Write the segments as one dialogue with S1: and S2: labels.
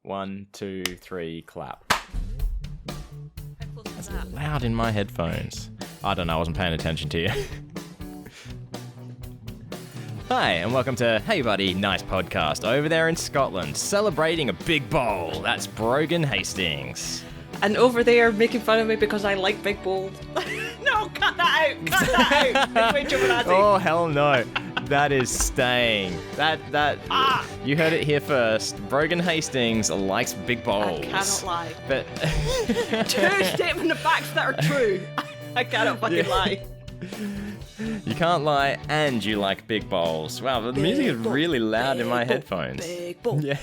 S1: 1, 2, 3, clap.
S2: How close is
S1: That's
S2: that?
S1: loud in my headphones. I don't know, I wasn't paying attention to you. Hi, and welcome to Hey Buddy, Nice Podcast over there in Scotland, celebrating a big bowl. That's Brogan Hastings.
S2: And over there making fun of me because I like big bowls. No, cut that out! Cut that out! It's way too dramatic.
S1: Oh, hell no. That is staying. You heard it here first. Brogan Hastings likes big bowls.
S2: I cannot lie.
S1: But
S2: Two statement of facts that are true. I cannot fucking lie.
S1: You can't lie, and you like big bowls. Wow, the music is really loud in my headphones.
S2: Big bowl.
S1: Yeah.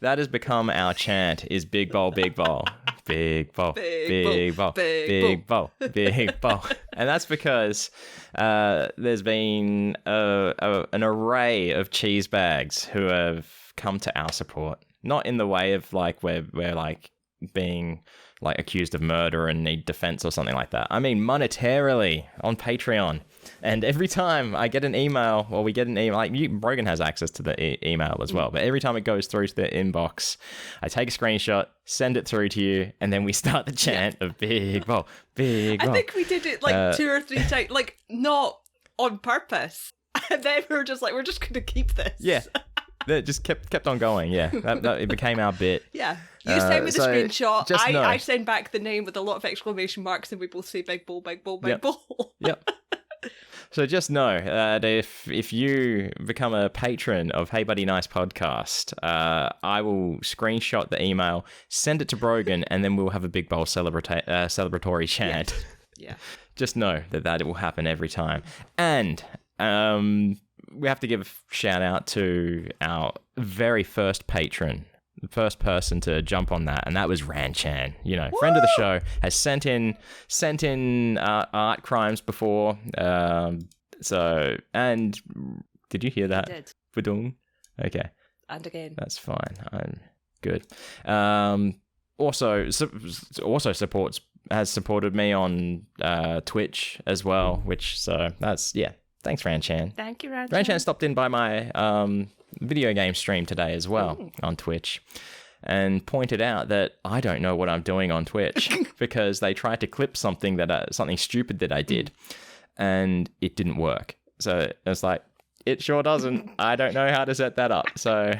S1: That has become our chant, is big bowl, big bowl. Big bowl, big bowl, big bowl, big bowl. And that's because there's been an array of cheese bags who have come to our support. Not in the way of like we're like being like accused of murder and need defense or something like that. I mean monetarily on Patreon. And every time I get an email, or we get an email, like Brogan has access to the email as well, but every time it goes through to the inbox, I take a screenshot, send it through to you, and then we start the chant of big bowl, big bowl.
S2: I think we did it like 2 or 3 times, like not on purpose. And then we were just like, we're just going to keep this.
S1: Yeah. That just kept on going, yeah. It became our bit.
S2: Yeah. You send me the screenshot, I send back the name with a lot of exclamation marks, and we both say big bowl, big bowl, big bowl.
S1: Yep. So just know that if you become a patron of Hey Buddy Nice Podcast, I will screenshot the email, send it to Brogan, and then we'll have a big bowl celebratory chant.
S2: Yeah.
S1: Just know that it will happen every time. And we have to give a shout out to our very first patron, the first person to jump on that, and that was Ranchan. You know, friend of the show, has sent in art crimes before. And did you hear that?
S2: I did.
S1: Badung? Okay.
S2: And again.
S1: That's fine. I'm good. Also has supported me on Twitch as well, that's thanks, Ranchan.
S2: Thank you, Ranchan.
S1: Ranchan stopped in by my video game stream today as well on Twitch, and pointed out that I don't know what I'm doing on Twitch because they tried to clip something something stupid that I did, and it didn't work. So it's like, it sure doesn't. I don't know how to set that up. So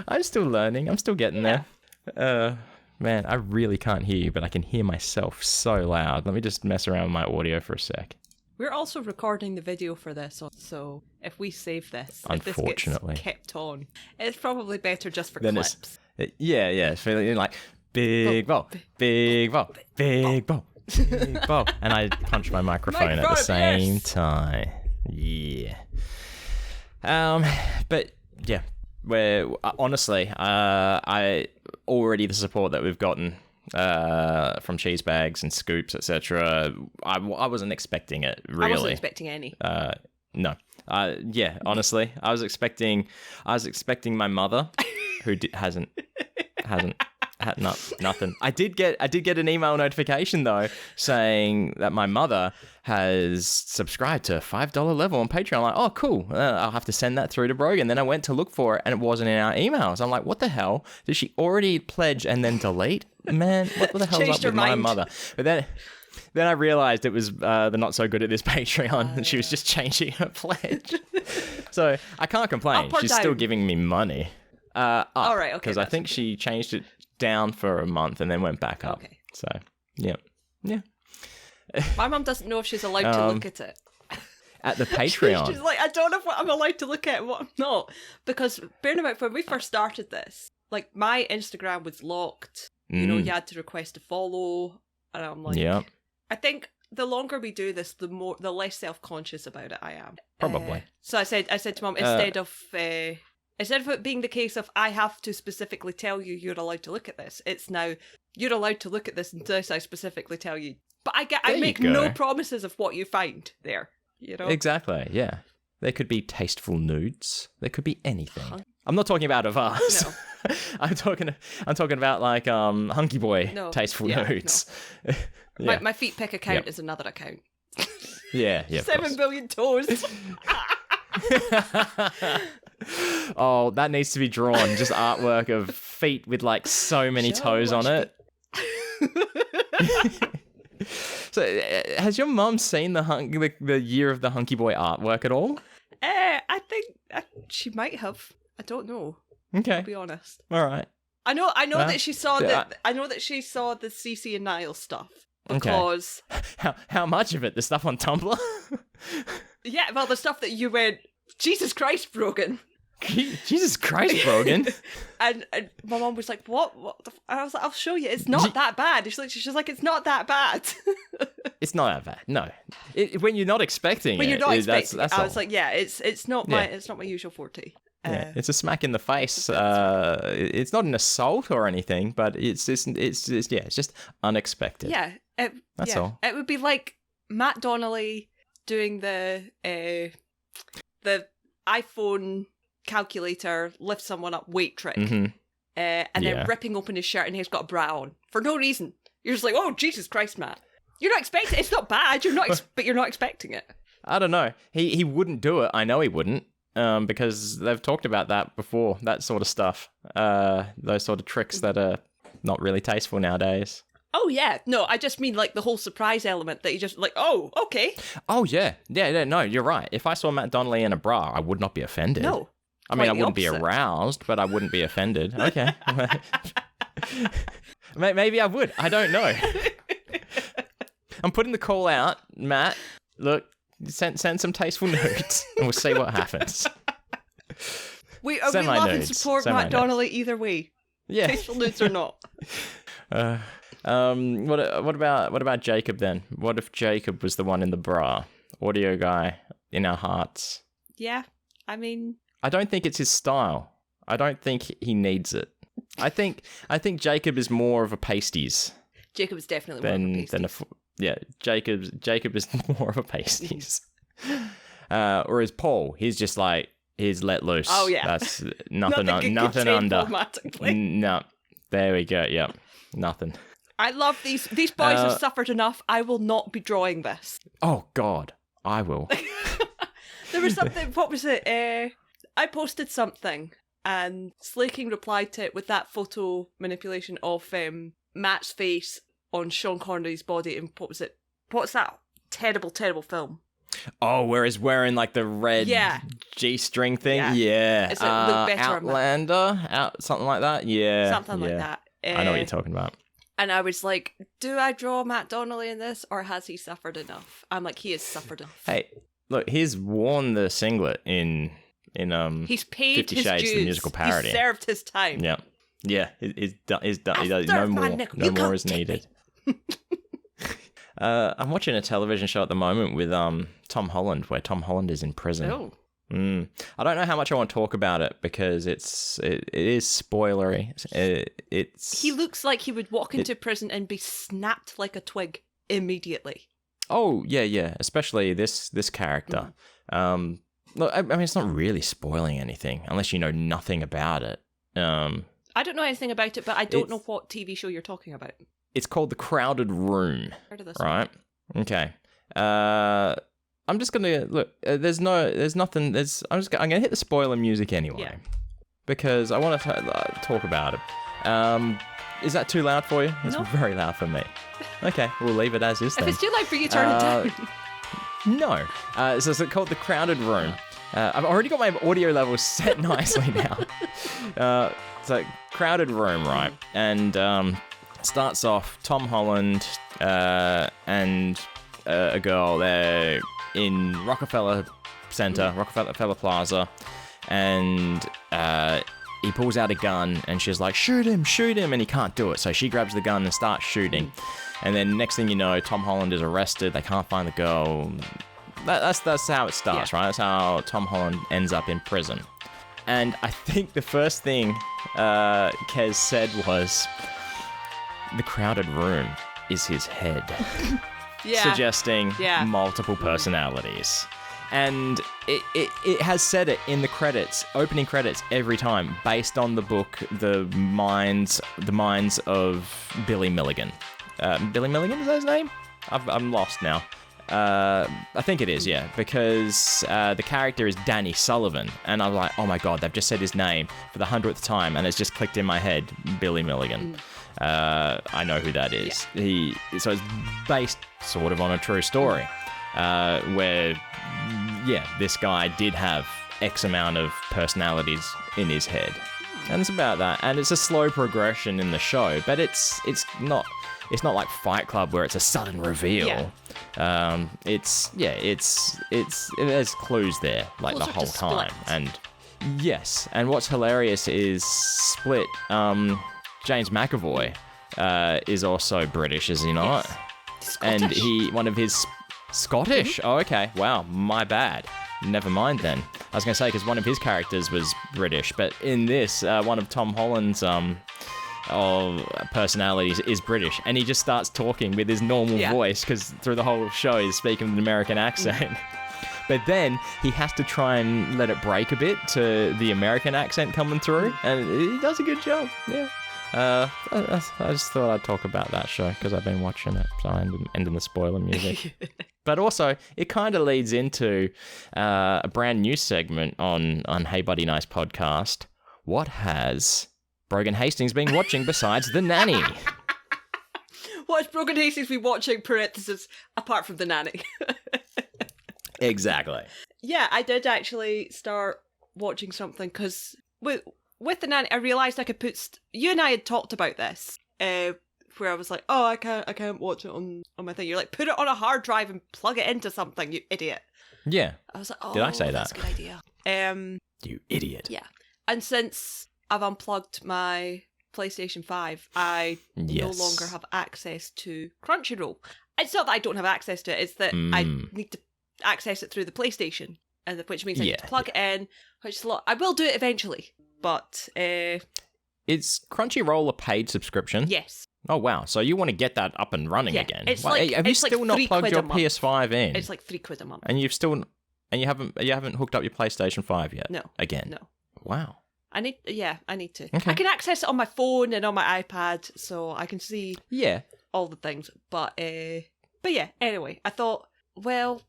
S1: I'm still learning. I'm still getting there. Man, I really can't hear you, but I can hear myself so loud. Let me just mess around with my audio for a sec.
S2: We're also recording the video for this, so if we save this,
S1: unfortunately,
S2: if this gets kept on, it's probably better just for
S1: then
S2: clips.
S1: It's feeling like big bowl, big bowl, big bowl, big bowl, and I punch my microphone at the same time. Yeah. But yeah, honestly, I already the support that we've gotten from cheese bags and scoops, etc. I wasn't expecting it, really. I wasn't
S2: expecting any.
S1: No. Honestly, I was expecting my mother, who hasn't had nothing. I did get an email notification though saying that my mother has subscribed to $5 level on Patreon. I'm like, oh cool, I'll have to send that through to Brogan. Then I went to look for it and it wasn't in our emails. I'm like, what the hell? Did she already pledge and then delete? Man, what the hell's up with my mother? But then I realized it was the not so good at this Patreon, and she was just changing her pledge. So I can't complain. She's still giving me money. All right, okay. Because I think she changed it down for a month and then went back up. Okay. So yeah.
S2: My mum doesn't know if she's allowed to look at it.
S1: At the Patreon.
S2: She's like, I don't know what I'm allowed to look at and what I'm not. Because bear in mind, when we first started this, like my Instagram was locked. You know, you had to request a follow. And I'm like, I think the longer we do this, the less self-conscious about it I am.
S1: Probably.
S2: So I said to Mum, instead of it being the case of I have to specifically tell you you're allowed to look at this, it's now you're allowed to look at this unless I specifically tell you. But I make no promises of what you find there. You know?
S1: Exactly. Yeah. There could be tasteful nudes. There could be anything. I'm not talking about of us.
S2: No.
S1: I'm talking about like hunky boy tasteful nudes.
S2: No. Yeah. My feet pick account is another account.
S1: Yeah.
S2: 7 billion toes.
S1: Oh, that needs to be drawn. Just artwork of feet with like so many toes on it. So, has your mum seen the Year of the Hunky Boy artwork at all?
S2: I think she might have. I don't know.
S1: Okay,
S2: I'll be honest.
S1: All right.
S2: I know that she saw I know that she saw the CC and Niall stuff because
S1: how much of it? The stuff on Tumblr?
S2: Yeah, well, the stuff that you went, Jesus Christ, Brogan.
S1: Jesus Christ, Brogan.
S2: and my mum was like, what? And I was like, I'll show you. It's not that bad. She's like, it's not that bad.
S1: It's not that bad. No, when you're not expecting
S2: when
S1: it.
S2: You're not expecting
S1: that's
S2: it. I
S1: all.
S2: was like, yeah, it's not my usual forte.
S1: Yeah, it's a smack in the face. It's not an assault or anything, but it's just unexpected.
S2: Yeah, that's
S1: all.
S2: It would be like Matt Donnelly doing the iPhone calculator lift someone up weight trick, and then ripping open his shirt and he's got a bra on for no reason. You're just like, oh Jesus Christ, Matt! You're not expecting. It's not bad. But you're not expecting it.
S1: I don't know. He wouldn't do it. I know he wouldn't. Because they've talked about that before. That sort of stuff. Those sort of tricks that are not really tasteful nowadays.
S2: Oh yeah, no, I just mean like the whole surprise element that you just like, oh, okay.
S1: Oh yeah. No, you're right. If I saw Matt Donnelly in a bra, I would not be offended.
S2: No.
S1: I mean, I wouldn't be aroused, but I wouldn't be offended. Okay. Maybe I would. I don't know. I'm putting the call out, Matt. Look, send some tasteful nudes, and we'll see what happens.
S2: We love and support Matt Donnelly either way.
S1: Yeah.
S2: Tasteful nudes or not.
S1: What about Jacob then? What if Jacob was the one in the bra? Audio guy in our hearts.
S2: Yeah, I mean,
S1: I don't think it's his style. I don't think he needs it. I think Jacob is more of a pasties.
S2: Jacob is definitely more of a pasties.
S1: Jacob is more of a pasties. Whereas Paul, he's just like, he's let loose.
S2: Oh yeah,
S1: that's nothing under. No, there we go. Yep, nothing.
S2: I love these boys have suffered enough. I will not be drawing this.
S1: Oh God, I will.
S2: There was something. What was it? I posted something, and Slaking replied to it with that photo manipulation of Matt's face on Sean Connery's body. And what was it? What's that terrible film?
S1: Oh, where he's wearing like the red G-string thing. Yeah.
S2: It's like look better
S1: Outlander, something like that. Yeah,
S2: something like that.
S1: I know what you're talking about.
S2: And I was like, do I draw Matt Donnelly in this, or has he suffered enough? I'm like, he has suffered enough.
S1: Hey, look, he's worn the singlet in
S2: he's paid
S1: 50
S2: his
S1: Shades,
S2: dues.
S1: the musical parody.
S2: He's served his time.
S1: Yeah, he's done. He does no more is needed. I'm watching a television show at the moment with Tom Holland, where Tom Holland is in prison.
S2: Oh.
S1: I don't know how much I want to talk about it because it is spoilery.
S2: He looks like he would walk into prison and be snapped like a twig immediately.
S1: Oh yeah, especially this character. Look, I mean, it's not really spoiling anything unless you know nothing about it.
S2: I don't know anything about it, but I don't know what TV show you're talking about.
S1: It's called The Crowded Room.
S2: Heard of this
S1: right? One. Okay. I'm just gonna look. I'm gonna hit the spoiler music anyway, because I want to talk about it. Is that too loud for you? It's very loud for me. Okay, we'll leave it as is then.
S2: If it's too loud for you, turn it down.
S1: No. So it's called The Crowded Room. I've already got my audio levels set nicely now. So Crowded Room, right? And starts off Tom Holland and a girl there in Rockefeller Center, Rockefeller Plaza, and he pulls out a gun and she's like, shoot him, and he can't do it. So she grabs the gun and starts shooting. And then next thing you know, Tom Holland is arrested. They can't find the girl. That's how it starts, right? That's how Tom Holland ends up in prison. And I think the first thing Kez said was, the crowded room is his head. Suggesting multiple personalities. And it has said it in the credits, opening credits every time, based on the book, The Minds of Billy Milligan. Billy Milligan, is that his name? I'm lost now. I think it is, yeah, because the character is Danny Sullivan, and I'm like, oh my god, they've just said his name for the 100th time, and it's just clicked in my head, Billy Milligan. I know who that is. Yeah. So it's based sort of on a true story, where, yeah, this guy did have X amount of personalities in his head, and it's about that, and it's a slow progression in the show, but it's not like Fight Club where it's a sudden reveal. Yeah. There's clues there like the whole time. And yes, and what's hilarious is Split, James McAvoy is also British, is he not?
S2: Yes.
S1: And one of his Scottish. Oh, okay. Wow, my bad. Never mind then. I was going to say, because one of his characters was British, but in this, one of Tom Holland's personalities is British, and he just starts talking with his normal voice, because through the whole show he's speaking with an American accent. But then he has to try and let it break a bit to the American accent coming through, and he does a good job. Yeah. I just thought I'd talk about that show because I've been watching it, so I'm ending the spoiler music. But also, it kind of leads into a brand new segment on Hey Buddy Nice podcast. What has Brogan Hastings been watching besides The Nanny?
S2: What has Brogan Hastings been watching, parenthesis, apart from The Nanny?
S1: Exactly.
S2: Yeah, I did actually start watching something because with The Nanny, I realised I could put... You and I had talked about this, where I was like, oh, I can't watch it on my thing. You're like, put it on a hard drive and plug it into something, you idiot.
S1: Yeah.
S2: I was like, oh,
S1: did I say
S2: that's
S1: that?
S2: a good idea.
S1: You idiot.
S2: Yeah. And since I've unplugged my PlayStation 5, I no longer have access to Crunchyroll. It's not that I don't have access to it, it's that I need to access it through the PlayStation, which means I need to plug it in, which is a lot. I will do it eventually, but...
S1: Is Crunchyroll a paid subscription?
S2: Yes.
S1: Oh, wow. So you want to get that up and running again.
S2: It's
S1: have you still not plugged your PS5 in?
S2: It's like £3 a month.
S1: And you haven't hooked up your PlayStation 5 yet?
S2: No.
S1: Again?
S2: No.
S1: Wow.
S2: I need to.
S1: Okay.
S2: I can access it on my phone and on my iPad, so I can see all the things. But yeah, anyway, I thought, well,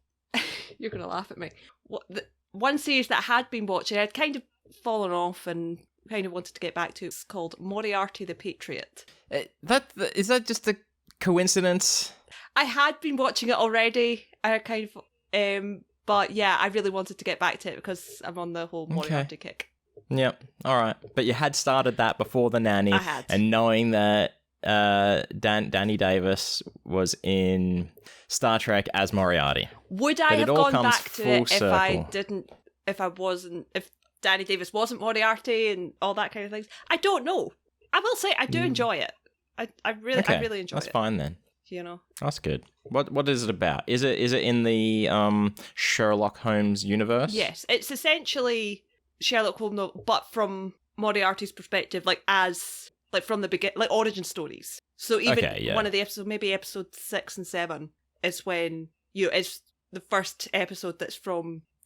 S2: you're going to laugh at me. One series that I had been watching, I'd kind of fallen off and kind of wanted to get back to. It's called Moriarty the Patriot.
S1: Is that just a coincidence?
S2: I had been watching it already. I kind of, but yeah, I really wanted to get back to it because I'm on the whole Moriarty kick.
S1: Yep. All right. But you had started that before The Nanny.
S2: I had.
S1: And knowing that Danny Davis was in Star Trek as Moriarty.
S2: Would I have gone back to it if Danny Davis wasn't Moriarty and all that kind of things? I don't know. I will say I do enjoy it. I really enjoy it.
S1: That's fine then.
S2: You know.
S1: That's good. What is it about? Is it in the Sherlock Holmes universe?
S2: Yes, it's essentially Sherlock Holmes, but from Moriarty's perspective, from the beginning, like origin stories. So even one of the episodes, maybe episode 6 and 7, is when it's the first episode that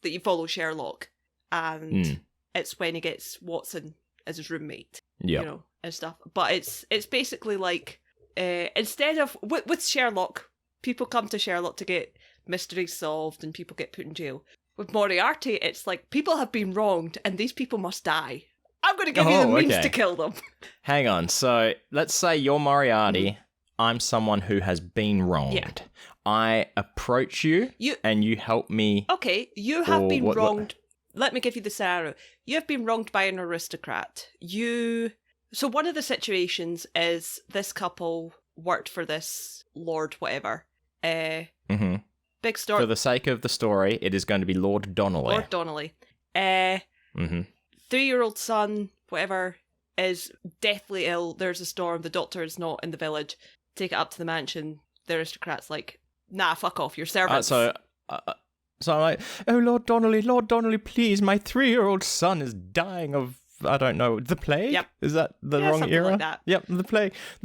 S2: you follow Sherlock, and it's when he gets Watson as his roommate, and stuff. But it's basically like instead of with Sherlock, people come to Sherlock to get mysteries solved and people get put in jail. With Moriarty, it's like people have been wronged and these people must die. I'm going to give you the means to kill them.
S1: Hang on. So let's say you're Moriarty. I'm someone who has been wronged. Yeah. I approach you and you help me.
S2: Okay, you have been wronged. Let me give you the scenario. You have been wronged by an aristocrat. So one of the situations is this couple worked for this lord whatever. Big story.
S1: For the sake of the story, it is going to be Lord Donnelly.
S2: Lord Donnelly. 3-year-old son, whatever, is deathly ill. There's a storm. The doctor is not in the village. Take it up to the mansion. The aristocrat's like, nah, fuck off, your servants.
S1: So I'm like, oh, Lord Donnelly, please, my 3-year-old son is dying of, I don't know, the plague?
S2: Yep.
S1: Is that the wrong era?
S2: Like that.
S1: Yep, the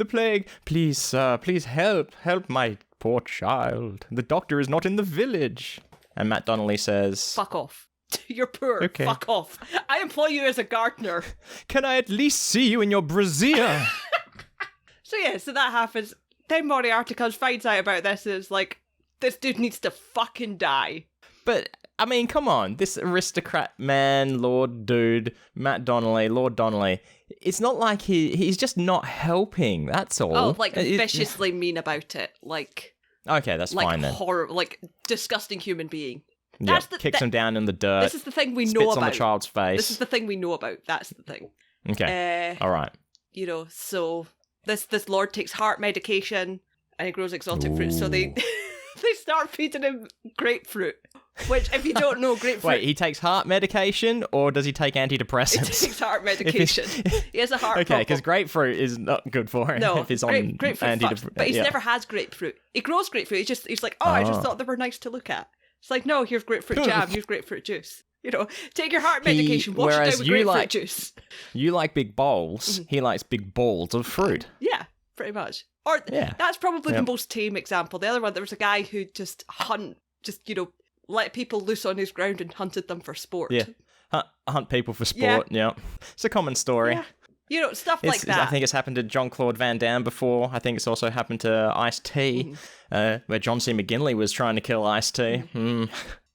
S1: plague. Please, sir, please help my poor child. The doctor is not in the village. And Matt Donnelly says,
S2: fuck off. You're poor. Okay. Fuck off. I employ you as a gardener.
S1: Can I at least see you in your brassiere?
S2: So that happens. Then Moriarty finds out about this and is like, This dude needs to fucking die.
S1: But, I mean, come on. This aristocrat man, Lord Dude, Lord Donnelly, it's not like he's just not helping. That's all.
S2: Oh, like, viciously mean about it. Like...
S1: Okay, that's fine then.
S2: Like, disgusting human being.
S1: Yeah, kicks him down in the dirt.
S2: This is the thing we know
S1: spits
S2: about.
S1: on the child's face.
S2: This is the thing we know about. That's the thing.
S1: Okay, all right.
S2: You know, so this lord takes heart medication and he grows exotic fruit. So they start feeding him grapefruit. Which, if you don't know, grapefruit...
S1: Wait, he takes heart medication or does he take antidepressants?
S2: He takes heart medication. He has a heart problem.
S1: Okay, because grapefruit is not good for him if he's on
S2: grapefruit fucks, but he's never had grapefruit. He grows grapefruit. He's like, I just thought they were nice to look at. It's like, no, here's grapefruit jam, here's grapefruit juice. You know, take your heart medication, wash it down with grapefruit juice.
S1: You like big bowls, he likes big balls of fruit.
S2: Yeah, pretty much. Or that's probably the most tame example. The other one, there was a guy who just let people loose on his ground and hunted them for sport.
S1: Yeah, hunt people for sport, yeah. It's a common story.
S2: Yeah. You know, stuff like that.
S1: I think it's happened to Jean-Claude Van Damme before. I think it's also happened to Ice-T, where John C. McGinley was trying to kill Ice-T.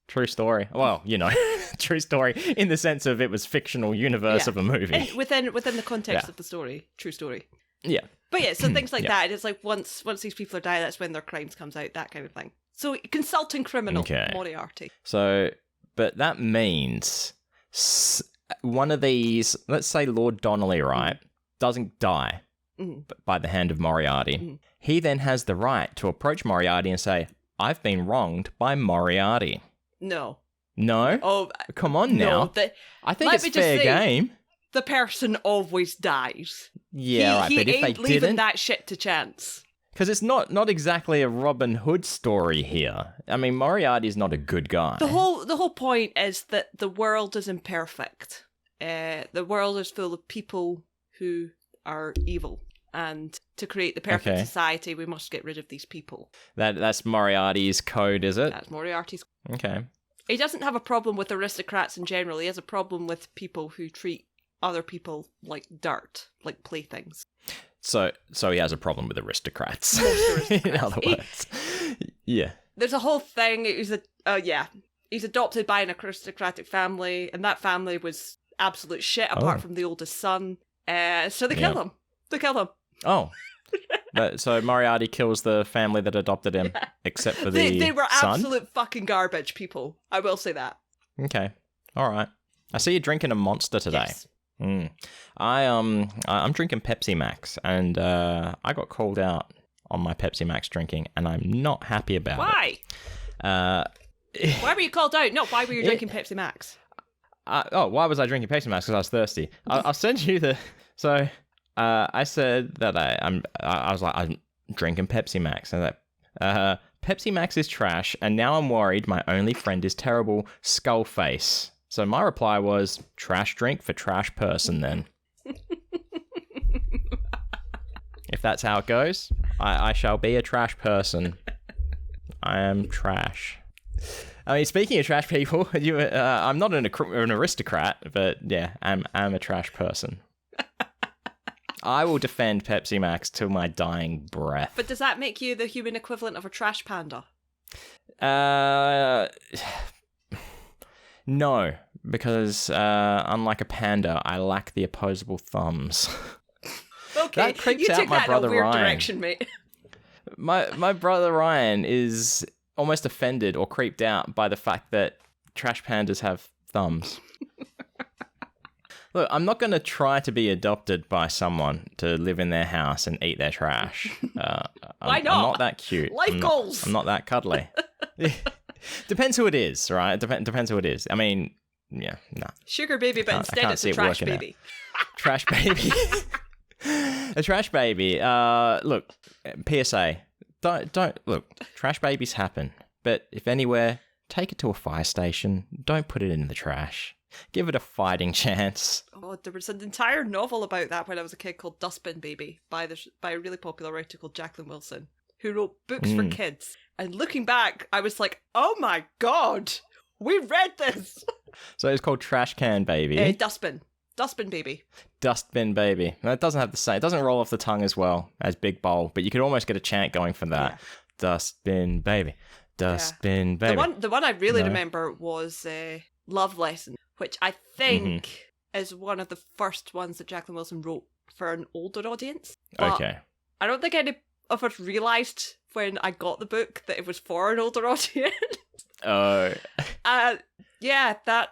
S1: True story. Well, you know, true story in the sense of it was fictional universe of a movie.
S2: And within the context of the story, true story.
S1: Yeah.
S2: But yeah, so things like that. It's like once these people are dying, that's when their crimes comes out, that kind of thing. So consulting criminal, Moriarty.
S1: So, but that means one of these, let's say Lord Donnelly, right, doesn't die by the hand of Moriarty. He then has the right to approach Moriarty and say, I've been wronged by Moriarty.
S2: No.
S1: No?
S2: Oh,
S1: come on now. I think it's fair game.
S2: The person always dies.
S1: Yeah, right. But if they
S2: ain't leaving
S1: didn't,
S2: that shit to chance.
S1: Because it's not exactly a Robin Hood story here. I mean, Moriarty's not a good guy.
S2: The whole point is that the world is imperfect. The world is full of people who are evil. And to create the perfect society, we must get rid of these people.
S1: That's Moriarty's code, is it?
S2: That's Moriarty's code.
S1: Okay.
S2: He doesn't have a problem with aristocrats in general. He has a problem with people who treat other people like dirt, like playthings.
S1: So he has a problem with aristocrats.
S2: Most aristocrats.
S1: In other words. Yeah.
S2: There's a whole thing. He's adopted by an aristocratic family, and that family was absolute shit apart from the oldest son. So they kill him. They kill him.
S1: Oh. So Moriarty kills the family that adopted him, except for the
S2: They were
S1: son?
S2: absolute fucking garbage people. I will say that.
S1: Okay. All right. I see you're drinking a Monster today.
S2: Yes.
S1: I'm drinking Pepsi Max, and I got called out on my Pepsi Max drinking, and I'm not happy about it.
S2: Why? Why were you called out? No, why were you drinking Pepsi Max?
S1: Why was I drinking Pepsi Max? Because I was thirsty. I'll send you the... So, I said that I was like, I'm drinking Pepsi Max, and that Pepsi Max is trash, and now I'm worried my only friend is terrible, skull face. So my reply was, trash drink for trash person then. If that's how it goes, I shall be a trash person. I am trash. I mean, speaking of trash people, I'm not an aristocrat, but yeah, I'm a trash person. I will defend Pepsi Max till my dying breath.
S2: But does that make you the human equivalent of a trash panda?
S1: No, because unlike a panda, I lack the opposable thumbs.
S2: Okay,
S1: that creeps out my brother Ryan.
S2: You took that in a weird direction, mate.
S1: My brother Ryan is almost offended or creeped out by the fact that trash pandas have thumbs. Look, I'm not going to try to be adopted by someone to live in their house and eat their trash.
S2: Why not?
S1: I'm not that cute.
S2: Life goals.
S1: I'm not that cuddly. Depends who it is, right? Depends who it is. I mean, yeah, no.
S2: Sugar baby, but instead it's a trash baby.
S1: Trash baby. A trash baby. Look, PSA. Don't look. Trash babies happen, but if anywhere, take it to a fire station. Don't put it in the trash. Give it a fighting chance.
S2: Oh, there was an entire novel about that when I was a kid called Dustbin Baby by a really popular writer called Jacqueline Wilson, who wrote books for kids. And looking back, I was like, oh my god, we read this.
S1: So it's called Trash Can Baby.
S2: Dustbin Baby.
S1: Dustbin Baby. No, it doesn't have the same. It doesn't roll off the tongue as well as Big Bowl, but you could almost get a chant going from that. Yeah. Dustbin Baby. Dustbin Baby.
S2: The one I really remember was Love Lesson, which I think is one of the first ones that Jacqueline Wilson wrote for an older audience. But
S1: Okay.
S2: I don't think any of us realised when I got the book that it was for an older audience.
S1: Oh.
S2: That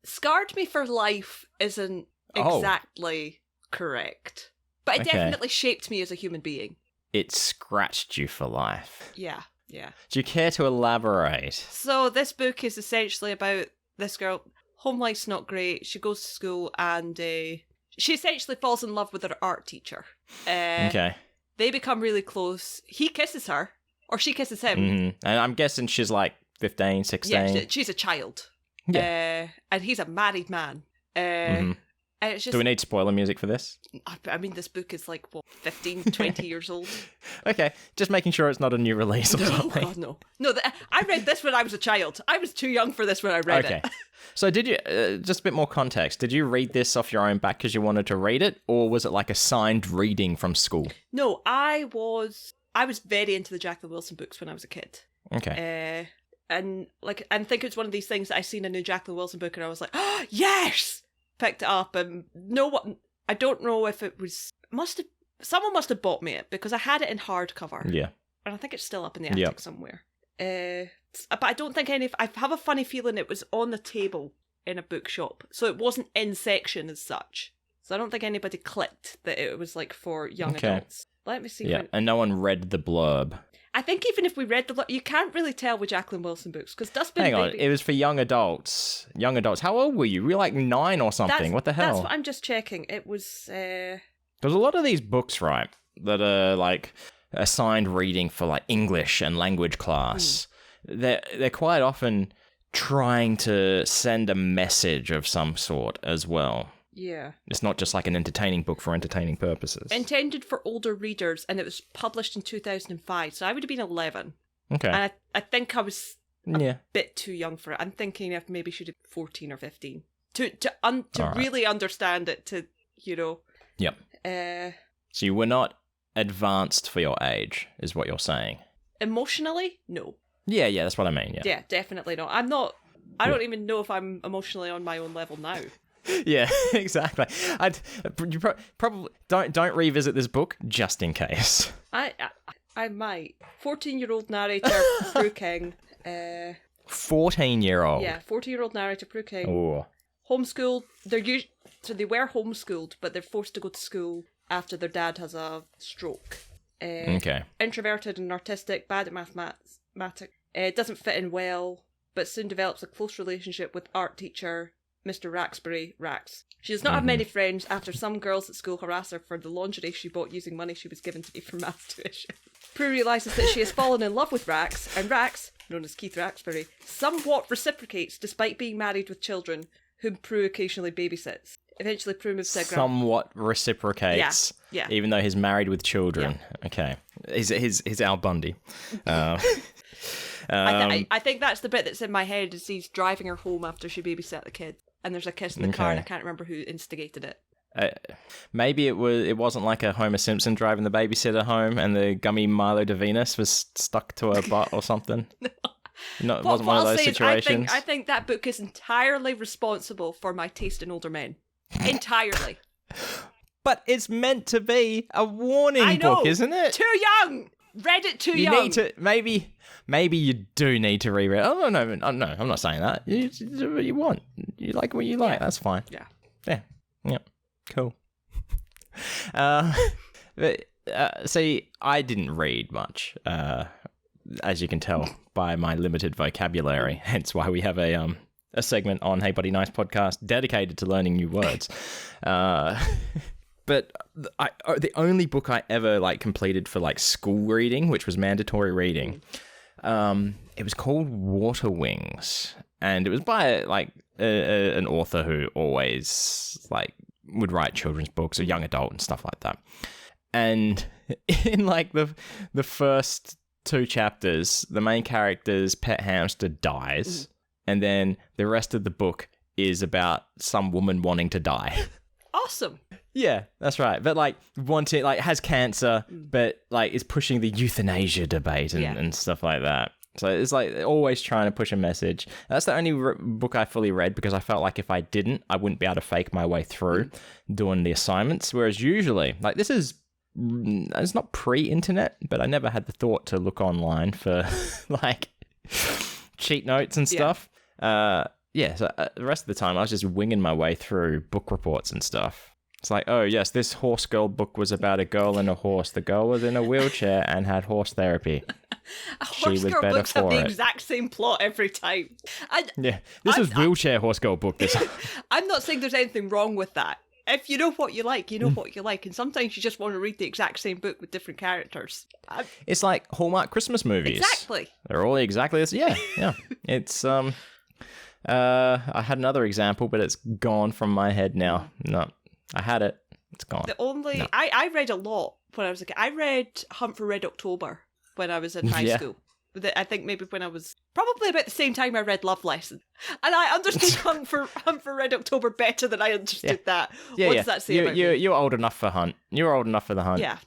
S2: scarred me for life isn't exactly correct. But it definitely shaped me as a human being.
S1: It scratched you for life.
S2: Yeah.
S1: Do you care to elaborate?
S2: So this book is essentially about this girl. Home life's not great. She goes to school and she essentially falls in love with her art teacher.
S1: Okay.
S2: They become really close. He kisses her, or she kisses him.
S1: Mm-hmm. And I'm guessing she's like 15, 16.
S2: Yeah, she's a child.
S1: Yeah.
S2: And he's a married man. And it's just,
S1: do we need spoiler music for this?
S2: I mean, this book is like, 15, 20 years old.
S1: Okay, just making sure it's not a new release or something.
S2: Oh, God, no. No, I read this when I was a child. I was too young for this when I read it.
S1: So did you, just a bit more context, did you read this off your own back because you wanted to read it, or was it like a signed reading from school?
S2: No, I was very into the Jacqueline Wilson books when I was a kid.
S1: Okay.
S2: And I think it's one of these things that I seen a new Jacqueline Wilson book and I was like, oh, yes! Picked it up and I don't know if it was, someone must have bought me it because I had it in hardcover. Yeah. And I think it's still up in the attic somewhere. But I don't think I have a funny feeling it was on the table in a bookshop. So it wasn't in section as such. So I don't think anybody clicked that it was like for young adults. Let me see.
S1: Yeah, and no one read the blurb.
S2: I think even if we read the blurb, you can't really tell with Jacqueline Wilson books because Dustbin Baby...
S1: Hang on, it was for young adults. Young adults. How old were you? You were like 9 or something. What the hell?
S2: That's what I'm just checking. It was...
S1: There's a lot of these books, right, that are like assigned reading for like English and language class. They're quite often trying to send a message of some sort as well.
S2: Yeah.
S1: It's not just like an entertaining book for entertaining purposes.
S2: Intended for older readers, and it was published in 2005, so I would have been 11.
S1: Okay.
S2: And I think I was a bit too young for it. I'm thinking if maybe should have 14 or 15 to really understand it, to, you know.
S1: Yep. So you were not advanced for your age, is what you're saying?
S2: Emotionally? No.
S1: Yeah, that's what I mean,
S2: Yeah, definitely not. I'm not... I don't even know if I'm emotionally on my own level now.
S1: Yeah, exactly. You probably don't revisit this book just in case.
S2: I might. 14-year-old narrator Prue King.
S1: 14-year-old.
S2: Yeah, 14-year-old narrator Prue King.
S1: Oh.
S2: Homeschooled. So they were homeschooled, but they're forced to go to school after their dad has a stroke. Introverted and artistic, bad at mathematics. Doesn't fit in well, but soon develops a close relationship with art teacher Mr. Raxbury, Rax. She does not have many friends after some girls at school harass her for the lingerie she bought using money she was given to me for math tuition. Prue realises that she has fallen in love with Rax, and Rax, known as Keith Raxbury, somewhat reciprocates despite being married with children, whom Prue occasionally babysits. Eventually, Prue moves to
S1: somewhat reciprocates, even though he's married with children. Yeah. Okay, he's Al Bundy.
S2: I think that's the bit that's in my head, is he's driving her home after she babysat the kid. And there's a kiss in the car, and I can't remember who instigated it.
S1: Maybe it wasn't like a Homer Simpson driving the babysitter home, and the gummy Milo de Venus was stuck to her butt or something. No, it wasn't one of those situations.
S2: I think that book is entirely responsible for my taste in older men. Entirely.
S1: But it's meant to be a warning book, isn't it?
S2: Too young. Read it too young.
S1: You need to maybe you do need to reread. Oh no, I'm not saying that. You do what you want. You like what you like. That's fine. Yeah. Cool. See, I didn't read much, as you can tell by my limited vocabulary. Hence why we have a segment on Hey Buddy Nice podcast dedicated to learning new words. But the only book I ever completed for school reading, which was mandatory reading, it was called Water Wings, and it was by an author who always would write children's books or young adult and stuff like that. And in the first 2 chapters, the main character's pet hamster dies, and then the rest of the book is about some woman wanting to die.
S2: Awesome.
S1: Yeah, that's right. But has cancer, but is pushing the euthanasia debate and stuff like that. So it's like always trying to push a message. That's the only book I fully read because I felt like if I didn't, I wouldn't be able to fake my way through doing the assignments. Whereas usually, like it's not pre-internet, but I never had the thought to look online for like cheat notes and stuff. So the rest of the time I was just winging my way through book reports and stuff. It's like, oh yes, this horse girl book was about a girl and a horse. The girl was in a wheelchair and had horse therapy.
S2: A horse girl books have the exact same plot every time.
S1: This was wheelchair horse girl book. This.
S2: I'm not saying there's anything wrong with that. If you know what you like, you know what you like. And sometimes you just want to read the exact same book with different characters.
S1: It's like Hallmark Christmas movies.
S2: Exactly. They're
S1: all exactly this. Yeah. It's I had another example, but it's gone from my head now. No. I had it. It's gone.
S2: I read a lot when I was a kid. I read Hunt for Red October when I was in high school. I think maybe when I was probably about the same time I read Love Lesson, and I understood Hunt for Red October better than I understood that. What does that say about me?
S1: You're old enough for Hunt. You're old enough for the Hunt.
S2: Yeah.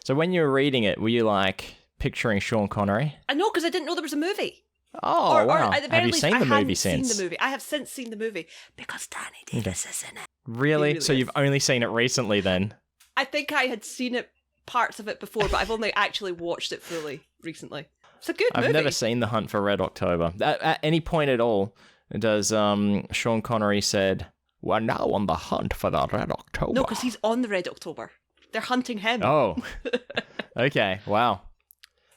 S1: So when you were reading it, were you like picturing Sean Connery?
S2: I know, because I didn't know there was a movie.
S1: Oh, wow. Have you seen the movie since?
S2: Seen the movie. I have since seen the movie because Danny Davis is in it.
S1: Really? So you've only seen it recently then?
S2: I think I had seen parts of it before, but I've only actually watched it fully recently. It's a good movie.
S1: I've never seen The Hunt for Red October. At any point at all, does Sean Connery said, "We're now on the hunt for the Red October"?
S2: No, because he's on the Red October. They're hunting him.
S1: Oh. Okay, wow.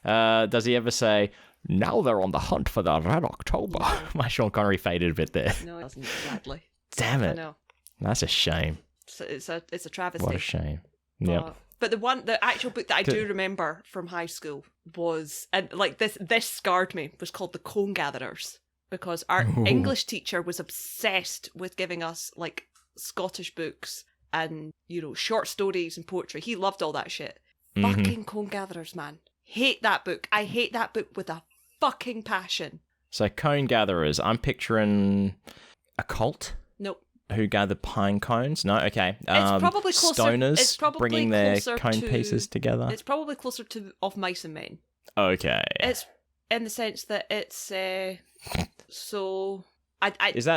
S1: Does he ever say, "Now they're on the hunt for the Red October"? My Sean Connery faded a bit there.
S2: No, it doesn't, sadly.
S1: Damn it.
S2: I know.
S1: That's a shame.
S2: It's a travesty.
S1: What a shame. Yeah.
S2: But the actual book that I do remember from high school was, and like this scarred me, was called The Cone Gatherers, because our English teacher was obsessed with giving us like Scottish books and, short stories and poetry. He loved all that shit. Fucking Cone Gatherers, man. Hate that book. I hate that book with a fucking passion.
S1: So Cone Gatherers, I'm picturing a cult?
S2: Nope.
S1: Who gather pine cones? No, okay.
S2: It's probably closer.
S1: Stoners
S2: it's probably
S1: bringing their cone pieces together.
S2: It's probably closer to Of Mice and Men.
S1: Okay.
S2: It's in the sense that it's so. Is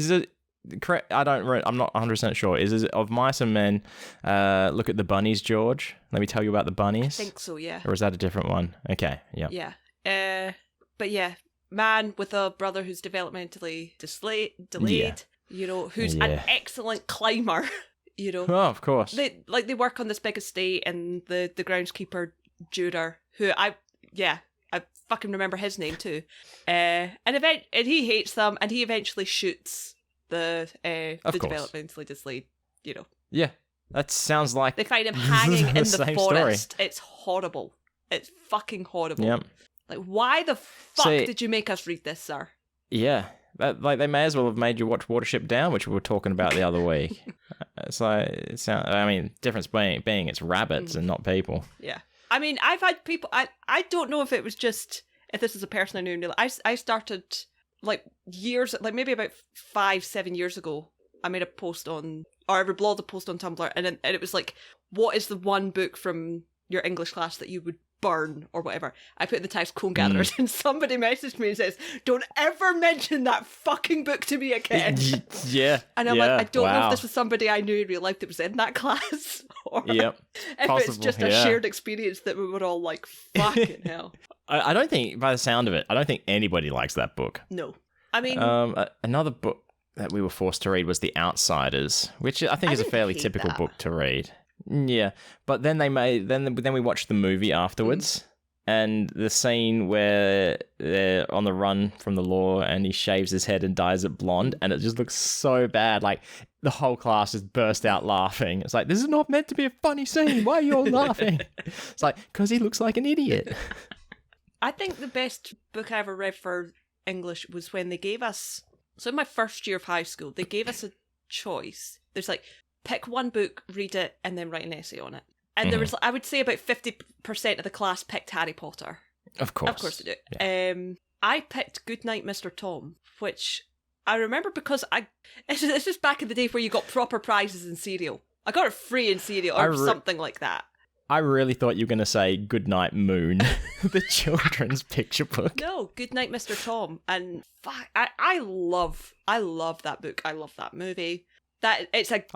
S1: it correct? I'm not 100% sure. Is it Of Mice and Men? Look at the bunnies, George. Let me tell you about the bunnies.
S2: I think so. Yeah.
S1: Or is that a different one? Okay. Yeah.
S2: Yeah. But yeah, man with a brother who's developmentally delayed.
S1: Yeah.
S2: Who's an excellent climber, Oh,
S1: of course.
S2: They work on this big estate, and the groundskeeper, Judah, who I fucking remember his name too. And he hates them, and he eventually shoots the developmentally delayed,
S1: Yeah, that sounds like...
S2: They find him hanging in the forest.
S1: Story.
S2: It's horrible. It's fucking horrible.
S1: Yep.
S2: Like, why the fuck did you make us read this, sir?
S1: Yeah. They may as well have made you watch Watership Down, which we were talking about the other week. It's like, difference being it's rabbits and not people.
S2: Yeah. I mean, I've had people, I don't know if it was just, if this is a person I knew. I started, maybe about 5-7 years ago, I made a post on, or I reblogged a post on Tumblr, and it was like, what is the one book from your English class that you would burn or whatever? I put in the text Cone Gatherers, and somebody messaged me and says, "Don't ever mention that fucking book to me again."
S1: Yeah.
S2: And I'm like, I don't know if this was somebody I knew in real life that was in that class, or if it's just a shared experience that we were all like, fucking hell.
S1: I don't think, by the sound of it, I don't think anybody likes that book.
S2: No. I mean...
S1: another book that we were forced to read was The Outsiders, which I think is a fairly typical book to read. Yeah, but then then we watched the movie afterwards, and the scene where they're on the run from the law and he shaves his head and dyes it blonde, and it just looks so bad. Like, the whole class just burst out laughing. It's like, this is not meant to be a funny scene. Why are you all laughing? It's like, because he looks like an idiot.
S2: I think the best book I ever read for English was when they gave us... So in my first year of high school, they gave us a choice. There's like... pick one book, read it, and then write an essay on it. And there was, I would say, about 50% of the class picked Harry Potter.
S1: Of course.
S2: Of course they do.
S1: Yeah.
S2: I picked Goodnight, Mr. Tom, which I remember because this is back in the day where you got proper prizes in cereal. I got it free in cereal or something like that.
S1: I really thought you were going to say Goodnight Moon, the children's picture book.
S2: No, Goodnight, Mr. Tom. And I love that book. I love that movie. I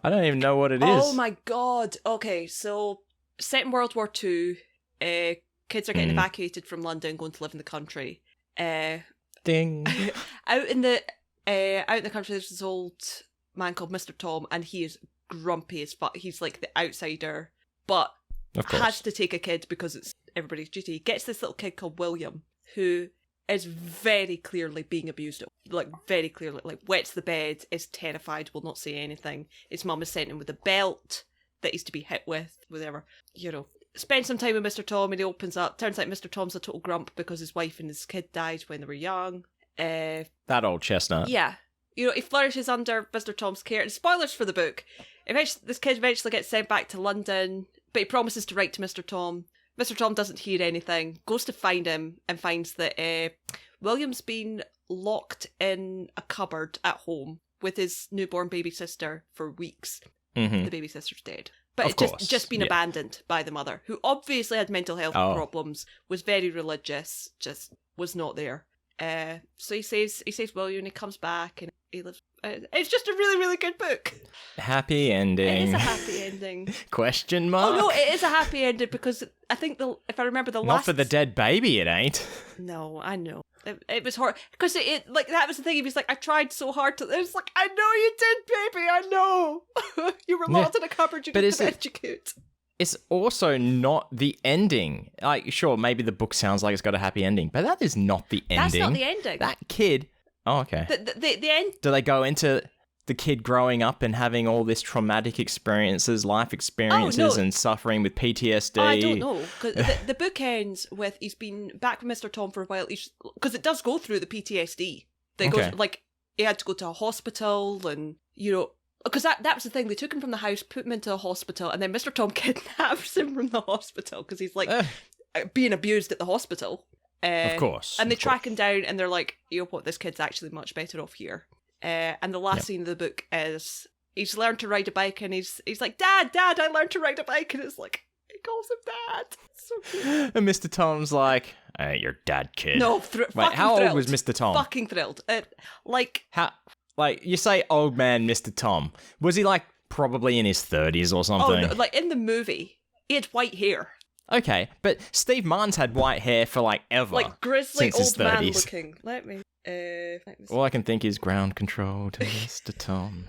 S1: don't even know what it is.
S2: Oh my god. Okay, so set in World War II, kids are getting evacuated from London, going to live in the country.
S1: Ding.
S2: Out in the country, there's this old man called Mr. Tom, and he is grumpy as fuck. He's like the outsider, but has to take a kid because it's everybody's duty. He gets this little kid called William, who is very clearly being abused. Like, very clearly, like, wets the bed, is terrified, will not say anything. His mum is sent him with a belt that he's to be hit with, whatever. You know, spend some time with Mr. Tom, and he opens up. Turns out Mr. Tom's a total grump because his wife and his kid died when they were young.
S1: That old chestnut.
S2: Yeah. You know, he flourishes under Mr. Tom's care. And spoilers for the book. This kid eventually gets sent back to London, but he promises to write to Mr. Tom. Mr. Tom doesn't hear anything, goes to find him, and finds that William's been locked in a cupboard at home with his newborn baby sister for weeks. The baby sister's dead. But it's just been abandoned by the mother, who obviously had mental health problems, was very religious, just was not there. So he saves William, and he comes back, and he lives. It's just a really, really good book.
S1: Happy ending.
S2: It is a happy ending.
S1: Question mark?
S2: Oh no, it is a happy ending because I think if I remember the last.
S1: Not for the dead baby, it ain't.
S2: No, I know. It was hard because it like that was the thing. He was like, I tried so hard to. It's like, I know you did, baby. I know. You were locked in a cupboard. You didn't execute.
S1: It's also not the ending. Like, sure, maybe the book sounds like it's got a happy ending, but that is not the ending.
S2: That's not the ending.
S1: That kid. Oh, okay.
S2: The end.
S1: Do they go into the kid growing up and having all this traumatic experiences, life experiences, and suffering with PTSD?
S2: I don't know, because the book ends with he's been back with Mr. Tom for a while. Because it does go through the PTSD. Goes, like, he had to go to a hospital, and you know, because that was the thing. They took him from the house, put him into a hospital, and then Mr. Tom kidnaps him from the hospital because he's like being abused at the hospital.
S1: Of course.
S2: And they track him down, and they're like, you know what, this kid's actually much better off here. And the last scene of the book is he's learned to ride a bike, and he's like, Dad, I learned to ride a bike, and it's like, he calls him Dad. It's so cute. And
S1: Mr. Tom's like, hey, you're dad, kid.
S2: No,
S1: wait, how old was Mr. Tom?
S2: Fucking thrilled.
S1: You say old man Mr. Tom. Was he like probably in his 30s or something?
S2: Oh, no, like in the movie, he had white hair.
S1: Okay, but Steve Martin's had white hair for like ever.
S2: Like grizzly
S1: since
S2: old
S1: his 30s.
S2: Man looking. Let me see.
S1: All I can think is ground control to Mr. Tom.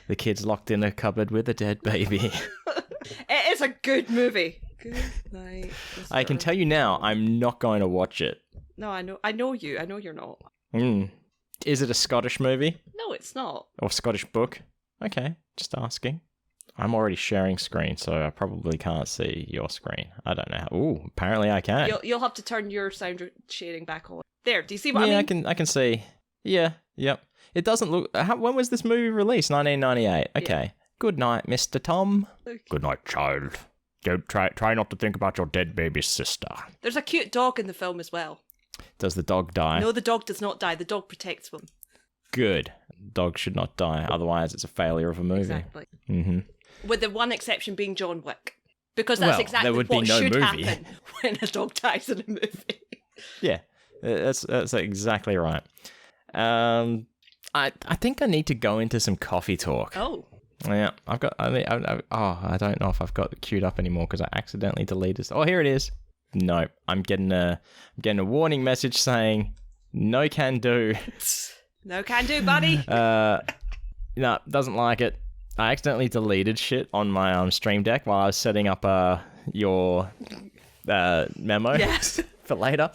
S1: The kid's locked in a cupboard with a dead baby.
S2: It is a good movie. Good night.
S1: I can tell you now, I'm not going to watch it.
S2: No, I know you. I know you're not.
S1: Is it a Scottish movie?
S2: No, it's not.
S1: Or Scottish book? Okay, just asking. I'm already sharing screen, so I probably can't see your screen. I don't know how. Ooh, apparently I can.
S2: You'll have to turn your sound sharing back on. There, do you see what I mean?
S1: I can see. Yeah, yep. It doesn't look... when was this movie released? 1998. Okay. Yeah. Good night, Mr. Tom. Okay. Good night, child. Don't try not to think about your dead baby sister.
S2: There's a cute dog in the film as well.
S1: Does the dog die?
S2: No, the dog does not die. The dog protects them.
S1: Good. Dog should not die. Otherwise, it's a failure of a movie.
S2: Exactly.
S1: Mm-hmm.
S2: With the one exception being John Wick. Because that's exactly what should happen when a dog dies in a movie. Yeah,
S1: that's exactly right. I think I need to go into some coffee talk.
S2: Oh.
S1: Yeah, I don't know if I've got it queued up anymore because I accidentally deleted it. Oh, here it is. No, I'm getting a warning message saying no can do.
S2: No can do, buddy.
S1: No, doesn't like it. I accidentally deleted shit on my Stream Deck while I was setting up your memo for later.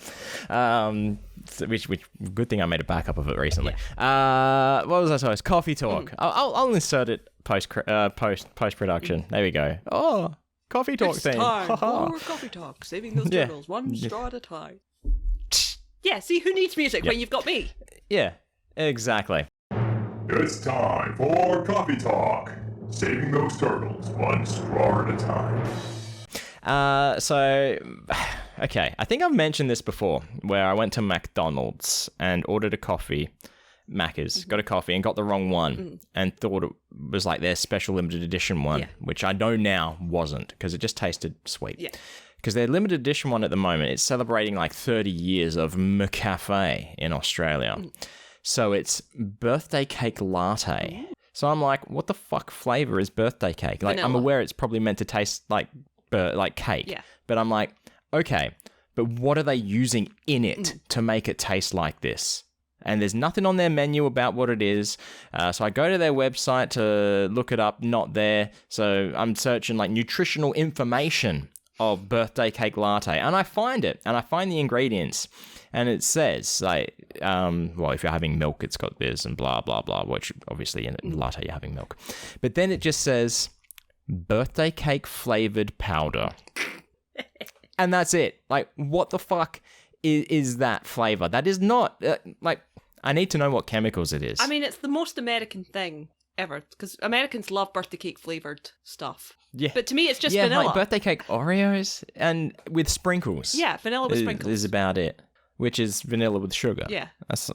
S1: Which good thing I made a backup of it recently. Yeah. What was I supposed? Coffee talk. I'll insert it post production. There we go. Oh, coffee talk thing.
S2: Time for coffee talk. Saving those turtles one straw at a time. Yeah. See, who needs music when you've got me?
S1: Yeah. Exactly.
S3: It's time for coffee talk. Saving those turtles one straw at a time.
S1: Okay, I think I've mentioned this before, where I went to McDonald's and ordered a coffee, Macca's, got a coffee and got the wrong one and thought it was like their special limited edition one, which I know now wasn't because it just tasted sweet.
S2: Yeah.
S1: Because their limited edition one at the moment, it's celebrating like 30 years of McCafe in Australia. So it's birthday cake latte. So I'm like, what the fuck flavor is birthday cake? Like,
S2: Vanilla.
S1: I'm aware it's probably meant to taste like cake.
S2: Yeah.
S1: But I'm like, okay, but what are they using in it to make it taste like this? And there's nothing on their menu about what it is. So I go to their website to look it up, not there. So I'm searching like nutritional information of birthday cake latte. And I find it. And I find the ingredients. And it says, like, well, if you're having milk, it's got this and blah, blah, blah, which obviously in latte you're having milk. But then it just says birthday cake flavored powder. And that's it. Like, what the fuck is that flavor? That is not, like, I need to know what chemicals it is.
S2: I mean, it's the most American thing ever, because Americans love birthday cake flavoured stuff.
S1: Yeah.
S2: But to me, it's just vanilla.
S1: Like birthday cake Oreos and with sprinkles.
S2: Yeah, vanilla with sprinkles.
S1: Is about it, which is vanilla with sugar.
S2: Yeah.
S1: That's,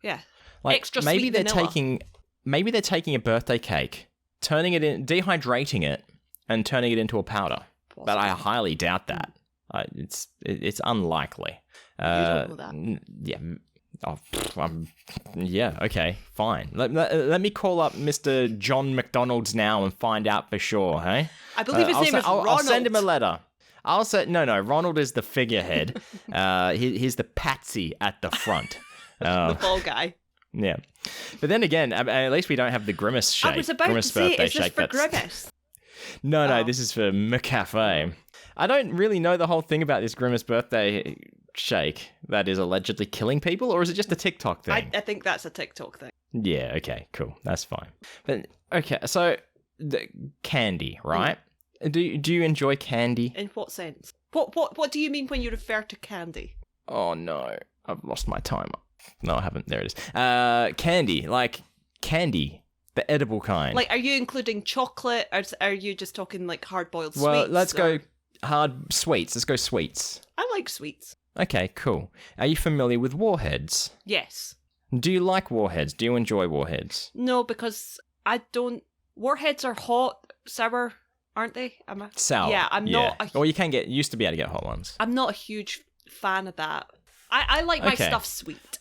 S2: yeah.
S1: like,
S2: extra
S1: maybe
S2: sweet
S1: they're
S2: vanilla.
S1: Maybe they're taking a birthday cake, turning it in, dehydrating it, and turning it into a powder.
S2: Possibly.
S1: But I highly doubt that. It's unlikely.
S2: You don't know that.
S1: Yeah. Oh, yeah, okay, fine. Let me call up Mr. John McDonald's now and find out for sure, hey?
S2: I believe his name is Ronald.
S1: I'll send him a letter. No, Ronald is the figurehead. He's the patsy at the front.
S2: The ball guy.
S1: Yeah. But then again, at least we don't have the Grimace shake.
S2: I was about to say, is this for Grimace?
S1: No, this is for McCafe. I don't really know the whole thing about this Grimace birthday shake that is allegedly killing people, or is it just a TikTok thing?
S2: I think that's a TikTok thing.
S1: Yeah, okay, cool. That's fine. But, okay, so, the candy, right? Do you enjoy candy?
S2: In what sense? What do you mean when you refer to candy?
S1: Oh, no. I've lost my timer. No, I haven't. There it is. Candy. Like, candy. The edible kind.
S2: Like, are you including chocolate, or are you just talking, like, hard-boiled sweets?
S1: Well, let's go hard sweets. Let's go sweets.
S2: I like sweets.
S1: Okay, cool. Are you familiar with warheads?
S2: Yes.
S1: Do you like warheads? Do you enjoy warheads?
S2: No, because I don't... Warheads are hot, sour, aren't they?
S1: Sour.
S2: Yeah, I'm not...
S1: Or you used to be able to get hot ones.
S2: I'm not a huge fan of that. I like my stuff sweet.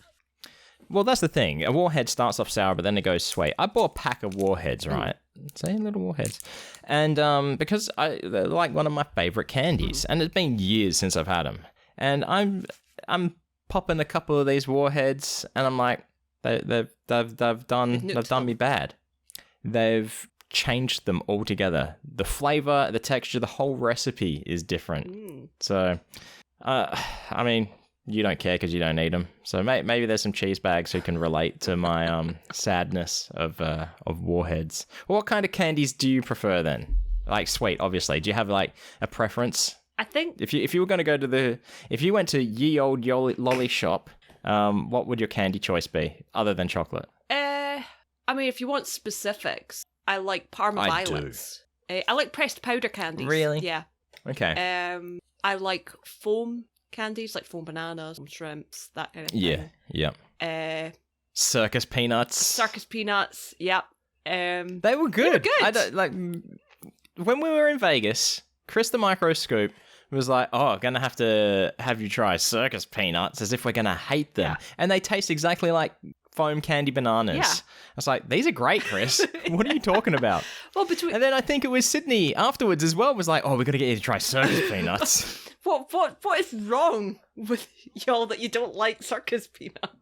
S1: Well, that's the thing. A warhead starts off sour, but then it goes sweet. I bought a pack of warheads, right? Say little warheads. And because they're like one of my favourite candies. And it's been years since I've had them. And I'm popping a couple of these warheads, and I'm like, they've done me bad. They've changed them altogether. The flavour, the texture, the whole recipe is different. So, I mean, you don't care because you don't eat them. So maybe there's some cheese bags who can relate to my sadness of warheads. What kind of candies do you prefer then? Like sweet, obviously. Do you have like a preference?
S2: I think
S1: if you were going to go if you went to ye old lolly shop, what would your candy choice be other than chocolate?
S2: I mean, if you want specifics, I like Parma Violets. I like pressed powder candies.
S1: Really?
S2: Yeah.
S1: Okay.
S2: I like foam candies, like foam bananas, foam shrimps, that kind of thing.
S1: Yeah. Circus peanuts.
S2: Yep.
S1: They were good. I don't, like when we were in Vegas, Chris the Microscope was like, oh, gonna have to have you try circus peanuts, as if we're gonna hate them. Yeah. And they taste exactly like foam candy bananas. Yeah. I was like, these are great, Chris. What are you talking about?
S2: Well,
S1: and then I think it was Sydney afterwards as well was like, oh, we're gonna get you to try circus peanuts.
S2: What is wrong with y'all that you don't like circus peanuts?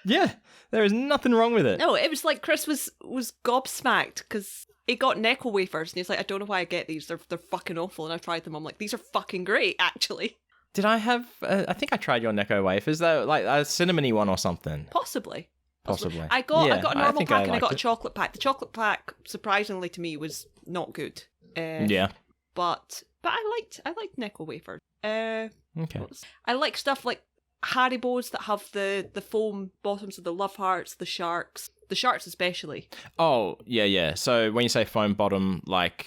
S1: Yeah, there is nothing wrong with it.
S2: No, it was like Chris was gobsmacked because he got Necco wafers and he's like, I don't know why I get these. They're fucking awful. And I tried them. I'm like, these are fucking great, actually.
S1: Did I have? I think I tried your Necco wafers though, like a cinnamony one or something.
S2: Possibly.
S1: I got
S2: a normal pack and I got a chocolate pack. The chocolate pack, surprisingly to me, was not good.
S1: Yeah.
S2: But I liked Necco wafers.
S1: Okay.
S2: I like stuff like Haribos that have the foam bottoms of the Love Hearts, the Sharks especially.
S1: Oh, yeah. So when you say foam bottom, like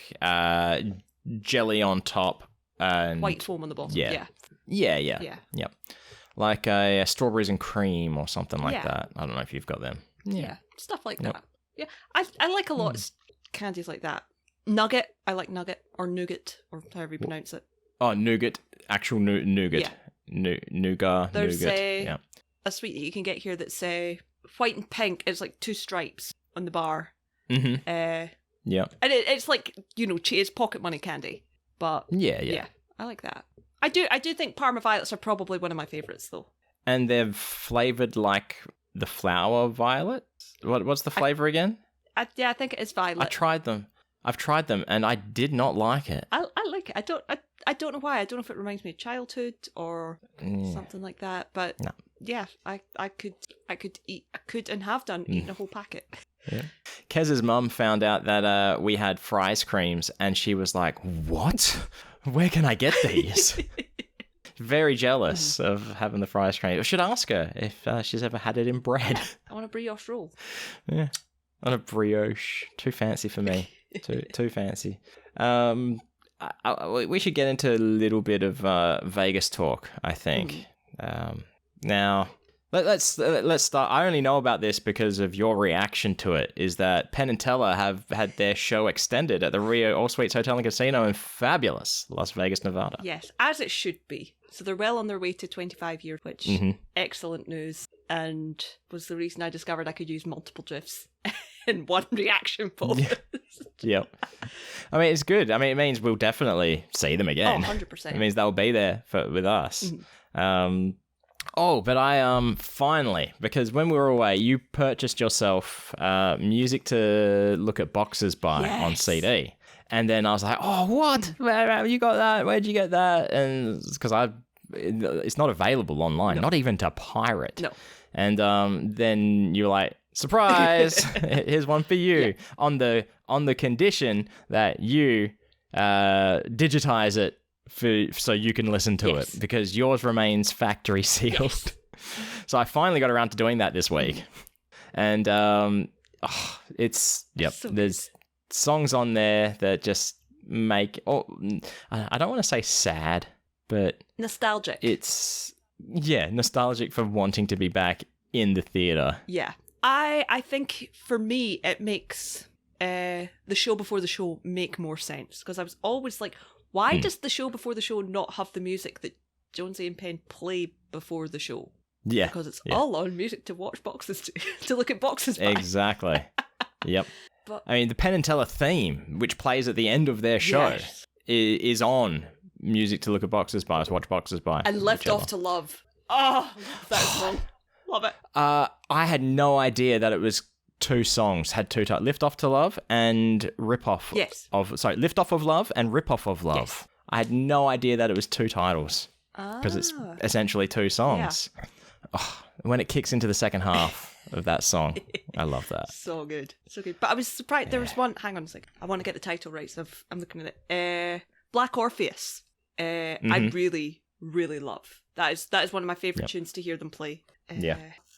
S1: jelly on top and
S2: white foam on the bottom.
S1: Yeah. Yep. Like a strawberries and cream or something like that. I don't know if you've got them.
S2: Yeah, stuff like that. Yeah, I like a lot of candies like that. Nugget, I like nugget or nougat or however you pronounce it.
S1: Oh, nougat, actual nougat. Yeah. Nougat.
S2: There's
S1: nougat.
S2: a sweet that you can get here that's white and pink. It's like 2 stripes on the bar.
S1: Mm-hmm.
S2: Yeah. And it's like, it's pocket money candy. But yeah, I like that. I do think Parma Violets are probably one of my favourites though. And
S1: they're flavoured like the flower violet? What's the flavour again?
S2: I think it is violet.
S1: I've tried them and I did not like it.
S2: I like it. I don't know why. I don't know if it reminds me of childhood or something like that. But yeah, I could eat. I could and have done eaten a whole packet.
S1: Yeah. Kez's mum found out that we had fries creams and she was like, "What? Where can I get these?" Very jealous of having the fries cream. I should ask her if she's ever had it in bread.
S2: I want a brioche roll.
S1: Yeah, on a brioche. Too fancy for me. Too fancy. We should get into a little bit of Vegas talk, I think. Now, let's start. I only know about this because of your reaction to it. Is that Penn and Teller have had their show extended at the Rio All Suites Hotel and Casino in fabulous Las Vegas, Nevada?
S2: Yes, as it should be. So they're well on their way to 25 years, which excellent news, and was the reason I discovered I could use multiple GIFs in one reaction post.
S1: Yep. I mean, it's good. I mean, it means we'll definitely see them again.
S2: Oh, 100%.
S1: It means they'll be there with us. But I finally, because when we were away, you purchased yourself music to look at boxes by on CD. And then I was like, "Oh, what? Where you got that? Where'd you get that?" And because it's not available online, not even to pirate.
S2: No.
S1: And then you're like, "Surprise! Here's one for you." Yeah. On the condition that you digitize it so you can listen to it, because yours remains factory sealed. Yes. So I finally got around to doing that this week, and there's songs on there that just make I don't want to say sad, but
S2: nostalgic.
S1: It's nostalgic for wanting to be back in the theater.
S2: Yeah, I think for me it makes the show before the show make more sense, because I was always like, why does the show before the show not have the music that Jonesy and Penn play before the show?
S1: Yeah,
S2: because it's all on music to watch boxes to look at boxes by.
S1: Exactly. Yep. But, I mean, the Penn and Teller theme, which plays at the end of their show, is on music to look at boxes by, watch boxes by.
S2: And Lift Off to Love. Oh, that song. Love it.
S1: I had no idea that it was 2 songs, had 2 titles. Lift Off to Love and Lift Off of Love and Rip Off of Love. Yes. I had no idea that it was 2 titles. Because it's essentially 2 songs. Yeah. Oh, when it kicks into the second half of that song, I love that.
S2: So good. But I was surprised. There was one. Hang on a second. I want to get the title right, so I'm looking at it. Black Orpheus. I really, really love. That is one of my favourite tunes to hear them play.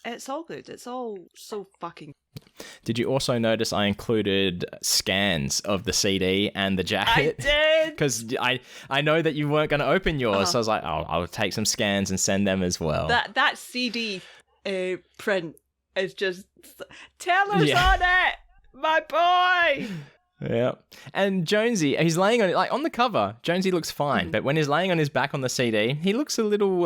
S2: It's all good. It's all so fucking.
S1: Did you also notice I included scans of the CD and the jacket?
S2: I did!
S1: Because I know that you weren't going to open yours, so I was like, I'll take some scans and send them as well.
S2: That CD print is just... Teller's on it! My boy!
S1: Yeah. And Jonesy, he's laying on it, like on the cover, Jonesy looks fine, but when he's laying on his back on the CD, he looks a little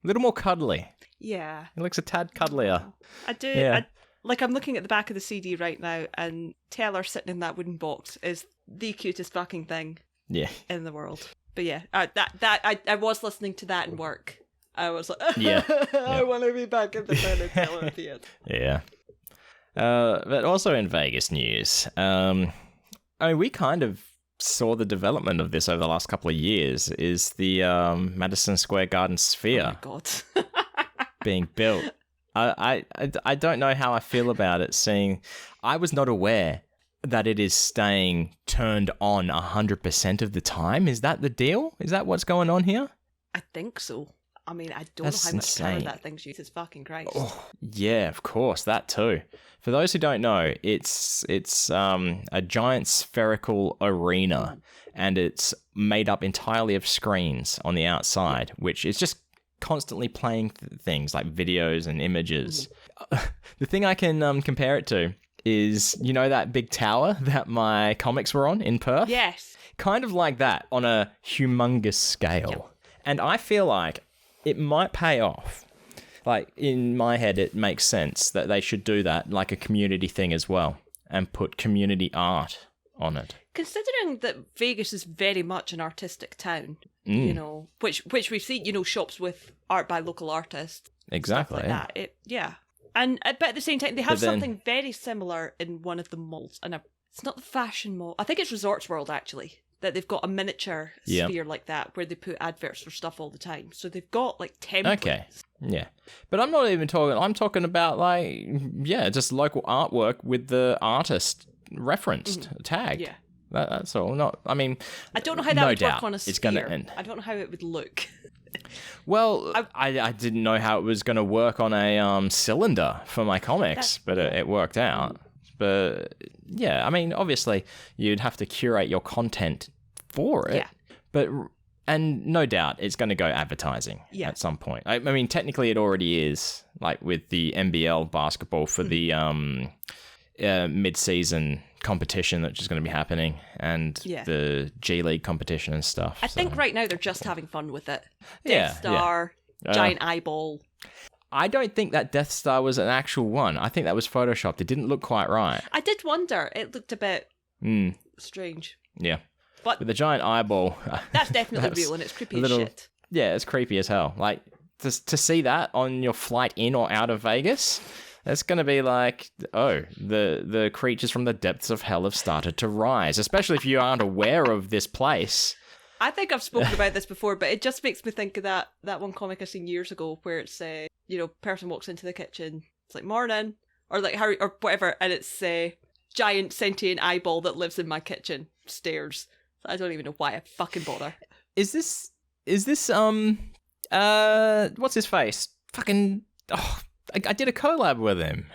S1: more cuddly.
S2: Yeah.
S1: He looks a tad cuddlier.
S2: I do. Yeah. I'm looking at the back of the CD right now, and Teller sitting in that wooden box is the cutest fucking thing in the world. But yeah, I was listening to that in work. I was like, I want to be back in the Penn and Teller theater.
S1: Yeah. But also in Vegas news, we kind of saw the development of this over the last couple of years, is the Madison Square Garden Sphere.
S2: Oh my God.
S1: being built. I don't know how I feel about it, seeing I was not aware that it is staying turned on 100% of the time. Is that the deal? Is that what's going on here?
S2: I think so. I mean, I don't know how much power that thing's used. It's fucking Christ.
S1: Oh, yeah, of course, that too. For those who don't know, it's a giant spherical arena, and it's made up entirely of screens on the outside, which is just constantly playing things like videos and images. The thing I can compare it to is, you know, that big tower that my comics were on in Perth?
S2: Yes.
S1: Kind of like that on a humongous scale. Yep. And I feel like it might pay off. Like, in my head, it makes sense that they should do that, like a community thing as well, and put community art on it.
S2: Considering that Vegas is very much an artistic town, you know, which we've seen, you know, shops with art by local artists.
S1: Exactly.
S2: Stuff like that. Yeah. And but at the same time, they have something very similar in one of the malls. And it's not the fashion mall. I think it's Resorts World, actually. That they've got a miniature sphere like that where they put adverts for stuff all the time. So they've got like templates.
S1: Okay. Yeah. But I'm not even talking, I'm talking about like, just local artwork with the artist referenced, tagged.
S2: Yeah.
S1: That's all. Not, I mean,
S2: I don't know how that would work on a sphere.
S1: It's gonna end.
S2: I don't know how it would look.
S1: Well, I didn't know how it was going to work on a cylinder for my comics, but it worked out. But yeah, I mean, obviously, you'd have to curate your content for it. Yeah. And no doubt, it's going to go advertising at some point. I mean, technically, it already is, like with the NBL basketball for the mid-season competition that's just going to be happening, and the G League competition and stuff.
S2: I think right now they're just having fun with it. Death Star, giant eyeball.
S1: I don't think that Death Star was an actual one. I think that was photoshopped. It didn't look quite right.
S2: I did wonder. It looked a bit strange.
S1: Yeah.
S2: But
S1: with the giant eyeball.
S2: That's definitely real, and it's creepy as shit.
S1: Yeah, it's creepy as hell. Like, to see that on your flight in or out of Vegas, that's going to be like, oh, the creatures from the depths of hell have started to rise, especially if you aren't aware of this place.
S2: I think I've spoken about this before, but it just makes me think of that one comic I seen years ago where it's, person walks into the kitchen, it's like, morning, or like Harry, or whatever, and it's a giant sentient eyeball that lives in my kitchen, stares. I don't even know why I fucking bother. Is this
S1: what's his face? Fucking, I did a collab with him.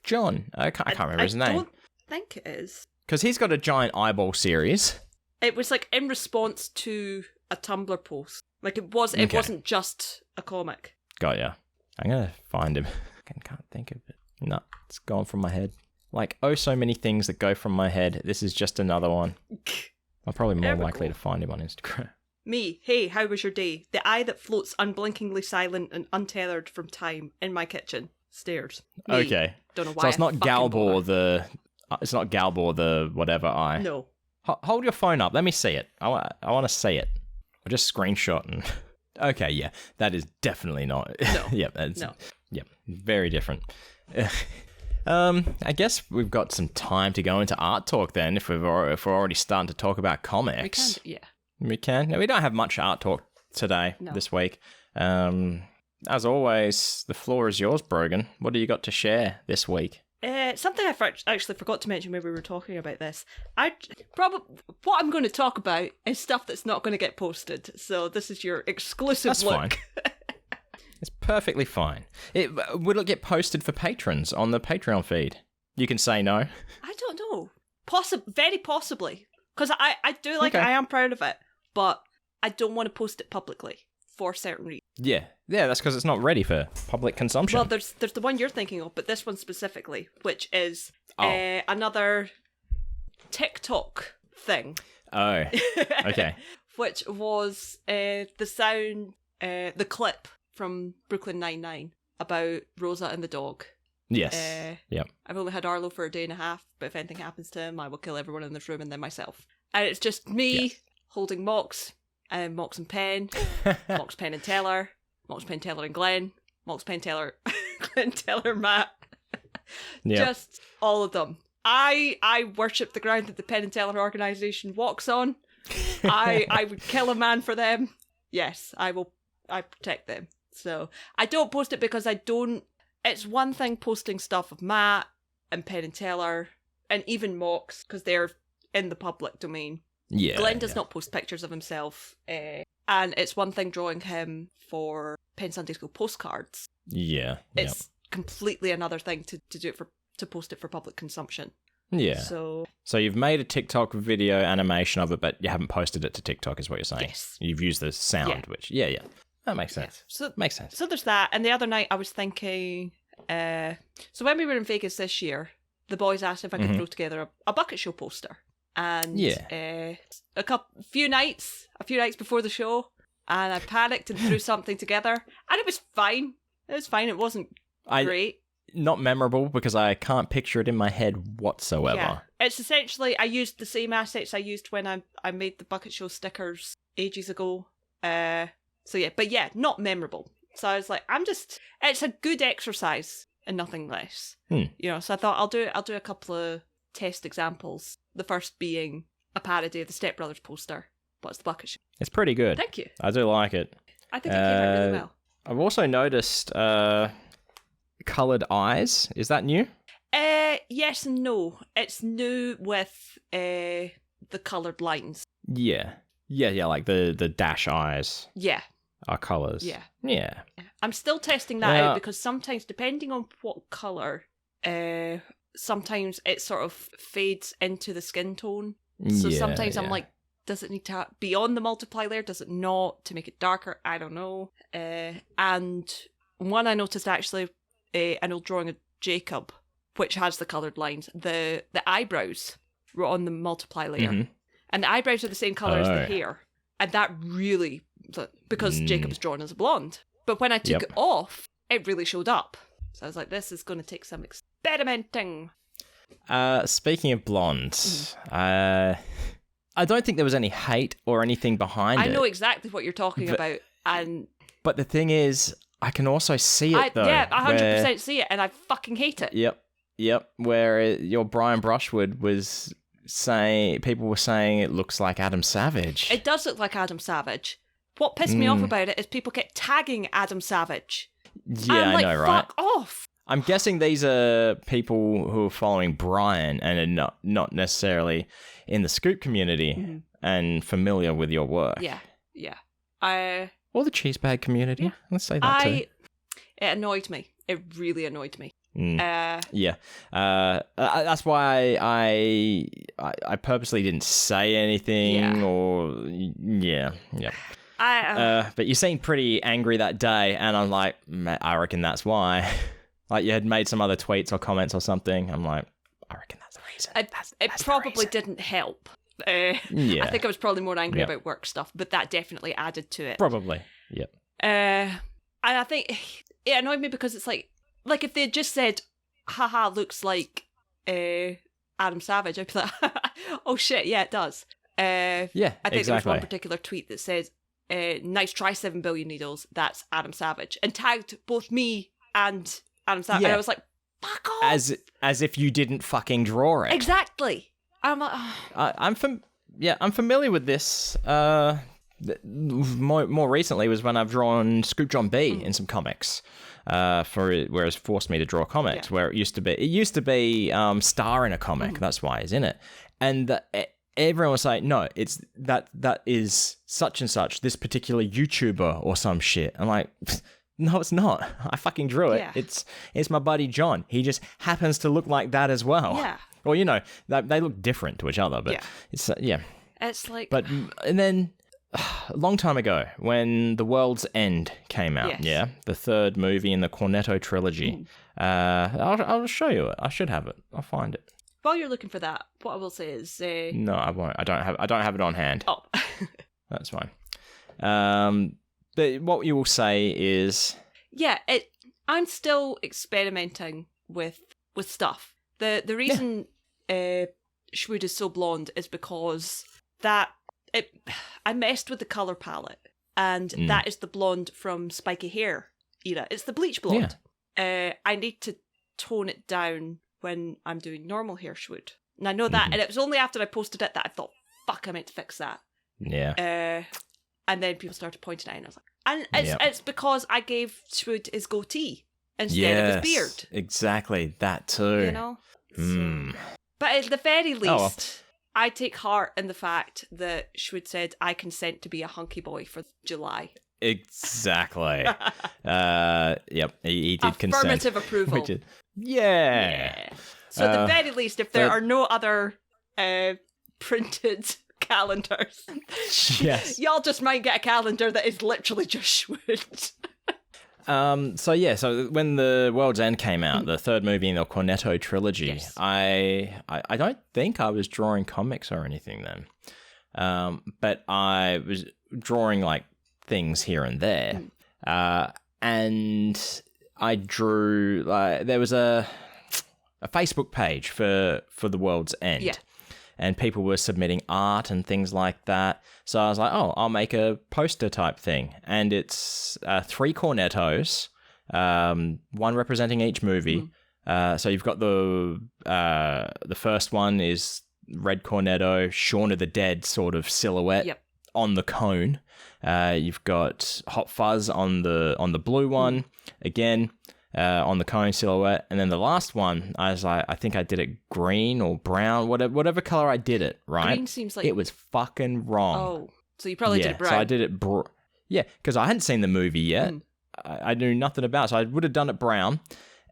S1: John. I can't remember his name. I don't
S2: think it is.
S1: Because he's got a giant eyeball series.
S2: It was like in response to a Tumblr post. Like it wasn't just a comic.
S1: Got ya. I'm going to find him. I can't think of it. No, it's gone from my head. Like, so many things that go from my head. This is just another one. I'm probably more likely to find him on Instagram.
S2: Me, hey, how was your day? The eye that floats unblinkingly silent and untethered from time in my kitchen. Stares. Me.
S1: Okay.
S2: Don't know why.
S1: So it's not Galbor it's not Galbor the whatever eye.
S2: No.
S1: Hold your phone up. Let me see it. I want to see it. I'll just screenshot and... Okay, yeah. That is definitely not...
S2: No.
S1: No. Yep. Very different. I guess we've got some time to go into art talk then, if we're already starting to talk about comics. We can. We don't have much art talk today, this week. As always, the floor is yours, Brogan. What do you got to share this week?
S2: Something I actually forgot to mention when we were talking about this. What I'm going to talk about is stuff that's not going to get posted. So this is your exclusive
S1: That's
S2: look.
S1: Fine. It's perfectly fine. Will it get posted for patrons on the Patreon feed? You can say no.
S2: I don't know. Very possibly. Because I do like it. I am proud of it. But I don't want to post it publicly for certain reasons. Yeah,
S1: that's because it's not ready for public consumption.
S2: Well, there's the one you're thinking of, but this one specifically, which is another TikTok thing.
S1: Oh, okay.
S2: Which was the clip from Brooklyn Nine-Nine about Rosa and the dog.
S1: Yes. Yep.
S2: I've only had Arlo for a day and a half, but if anything happens to him, I will kill everyone in this room and then myself. And it's just me holding Mox and Pen, Mox, Pen and Teller, Mox, Pen, Teller and Glenn, Mox, Pen, Teller, Glenn, Teller, Matt. Just all of them. I worship the ground that the Penn and Teller organisation walks on. I would kill a man for them. Yes, I protect them. So I don't post it because I don't. It's one thing posting stuff of Matt and Penn and Teller and even Mox because they're in the public domain.
S1: Yeah.
S2: Glenn does not post pictures of himself, and it's one thing drawing him for Penn Sunday School postcards.
S1: Yeah.
S2: It's completely another thing to do it to post it for public consumption.
S1: Yeah.
S2: So
S1: you've made a TikTok video animation of it, but you haven't posted it to TikTok, is what you're saying?
S2: Yes.
S1: You've used the sound, which... Yeah. That makes sense.
S2: So
S1: makes sense.
S2: So there's that. And the other night I was thinking, so when we were in Vegas this year, the boys asked if I could throw together a bucket show poster. And a few nights before the show, and I panicked and threw something together, and it was fine. It was fine. It wasn't great.
S1: Not memorable because I can't picture it in my head whatsoever.
S2: Yeah. It's essentially, I used the same assets I used when I made the bucket show stickers ages ago. So yeah, but yeah, not memorable. So I was like, it's a good exercise and nothing less. You know, so I thought I'll do a couple of test examples. The first being a parody of the Step Brothers poster, but it's the bucket show.
S1: It's pretty good.
S2: Thank you.
S1: I do like it.
S2: I think it came out really well.
S1: I've also noticed coloured eyes. Is that new?
S2: Yes and no. It's new with the coloured lines.
S1: Yeah, like the dash eyes.
S2: Yeah.
S1: Are colours. Yeah.
S2: I'm still testing that out because sometimes, depending on what colour, sometimes it sort of fades into the skin tone. So sometimes I'm like, does it need to be on the multiply layer? Does it not? To make it darker? I don't know. And one I noticed actually, an old drawing of Jacob, which has the coloured lines. The eyebrows were on the multiply layer. And the eyebrows are the same colour as the hair. And that really, because Jacob's drawn as a blonde. But when I took it off, it really showed up. So I was like, this is going to take some experimenting.
S1: Speaking of blondes, I don't think there was any hate or anything behind it.
S2: I know exactly what you're talking about.
S1: But the thing is, I can also see it, though.
S2: Yeah, I 100% see it, and I fucking hate it.
S1: Yep. Where your Brian Brushwood was saying, people were saying it looks like Adam Savage.
S2: It does look like Adam Savage. What pissed me off about it is people kept tagging Adam Savage.
S1: Yeah, I know, right?
S2: Fuck off.
S1: I'm guessing these are people who are following Brian and are not necessarily in the Scoop community and familiar with your work.
S2: Yeah.
S1: Or the cheese bag community. Let's say that too.
S2: It annoyed me. It really annoyed me.
S1: That's why I purposely didn't say anything but you seemed pretty angry that day, and I'm like, I reckon that's why. Like, you had made some other tweets or comments or something. I'm like, I reckon that's the reason.
S2: It probably didn't help. I think I was probably more angry about work stuff, but that definitely added to it.
S1: Probably, yep.
S2: And I think it annoyed me because it's like if they had just said, haha, looks like Adam Savage, I'd be like, oh shit, yeah, it does. I think there was one particular tweet that says, nice try 7 billion needles, that's Adam Savage, and tagged both me and Adam Savage, and I was like, fuck off!
S1: As if you didn't fucking draw it.
S2: Exactly. I'm like,
S1: I'm familiar with this. More recently was when I've drawn Scoop John B in some comics. Where it's forced me to draw comics, where it used to be Star in a comic. That's why he's in it, and everyone was like, no, it's that is such and such, this particular YouTuber or some shit. I'm like, no, it's not. I fucking drew it. Yeah. It's my buddy John. He just happens to look like that as well.
S2: Yeah.
S1: Well, you know, they look different to each other, but it's
S2: It's like,
S1: but and then. A long time ago, when The World's End came out, the third movie in the Cornetto trilogy, I'll show you it. I should have it. I'll find it.
S2: While you're looking for that, what I will say is,
S1: no, I won't. I don't have it on hand.
S2: Oh,
S1: that's fine. But what you will say is,
S2: I'm still experimenting with stuff. The reason Shwood is so blonde is because I messed with the colour palette, and that is the blonde from Spiky Hair era. It's the bleach blonde. I need to tone it down when I'm doing normal hair Shwood. And I know that, and it was only after I posted it that I thought, fuck, I meant to fix that.
S1: Yeah.
S2: And then people started pointing out, and I was like, and it's because I gave Shwood his goatee instead of his beard.
S1: Exactly, that too.
S2: You know? So, but at the very least... I take heart in the fact that Shwood said, I consent to be a hunky boy for July.
S1: Exactly. Yep, he did consent.
S2: Affirmative approval.
S1: Yeah.
S2: So at the very least, if there are no other printed calendars.
S1: Yes.
S2: Y'all just might get a calendar that is literally just wood.
S1: So when The World's End came out, the third movie in the Cornetto trilogy,
S2: Yes.
S1: I don't think I was drawing comics or anything then. But I was drawing like things here and there. And I drew there was a Facebook page for The World's End.
S2: Yeah.
S1: And people were submitting art and things like that. So I was like, oh, I'll make a poster type thing. And it's 3 cornettos, one representing each movie. So you've got the first one is red cornetto, Shaun of the Dead sort of silhouette on the cone. You've got Hot Fuzz on the blue one, again, on the cone silhouette. And then the last one, I was like, I think I did it green or brown, whatever color I did it, right?
S2: Green seems like...
S1: It was fucking wrong.
S2: Oh, so you probably did it brown.
S1: So I did it because I hadn't seen the movie yet. I knew nothing about it, so I would have done it brown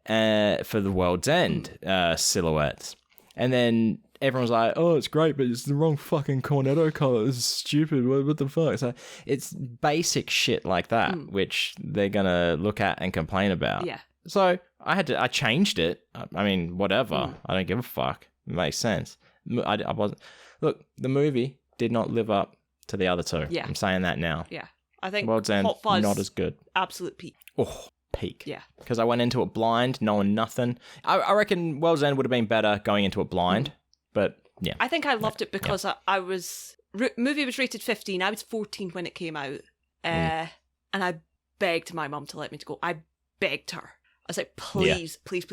S1: for The World's End silhouettes. And then everyone's like, oh, it's great, but it's the wrong fucking cornetto color. It's stupid. What the fuck? So it's basic shit like that, which they're going to look at and complain about.
S2: Yeah.
S1: So I changed it. I mean, whatever. I don't give a fuck. It makes sense. I wasn't. Look, the movie did not live up to the other two.
S2: Yeah.
S1: I'm saying that now.
S2: Yeah. I think
S1: World's End,
S2: Hot Fuzz,
S1: not as good.
S2: absolute peak.
S1: Oh, peak.
S2: Yeah.
S1: Because I went into it blind, knowing nothing. I reckon World's End would have been better going into it blind, but yeah.
S2: I think I loved it because I was... movie was rated 15. I was 14 when it came out. And I begged my mum to let me go. I begged her. I was like, please, please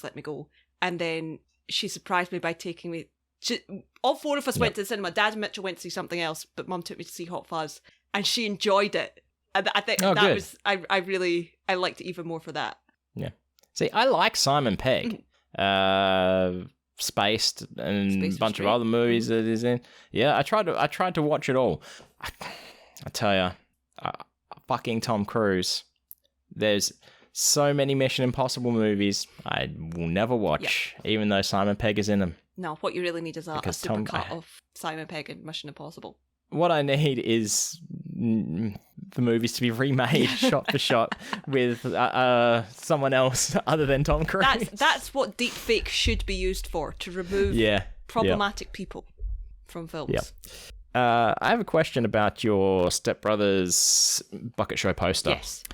S2: let me go. And then she surprised me by taking me... all 4 of us went to the cinema. Dad and Mitchell went to see something else, but Mum took me to see Hot Fuzz. And she enjoyed it. And I think that
S1: good.
S2: was... I liked it even more for that.
S1: Yeah. See, I like Simon Pegg. Spaced and a bunch of other movies that he's in. Yeah, I tried to watch it all. I tell you, fucking Tom Cruise. There's so many Mission Impossible movies I will never watch, even though Simon Pegg is in them.
S2: No, what you really need is a supercut of Simon Pegg and Mission Impossible.
S1: What I need is the movies to be remade shot for shot with someone else other than Tom Cruise.
S2: That's what deepfake should be used for, to remove problematic people from films.
S1: Yeah. I have a question about your Step Brothers Bucket Show poster.
S2: Yes.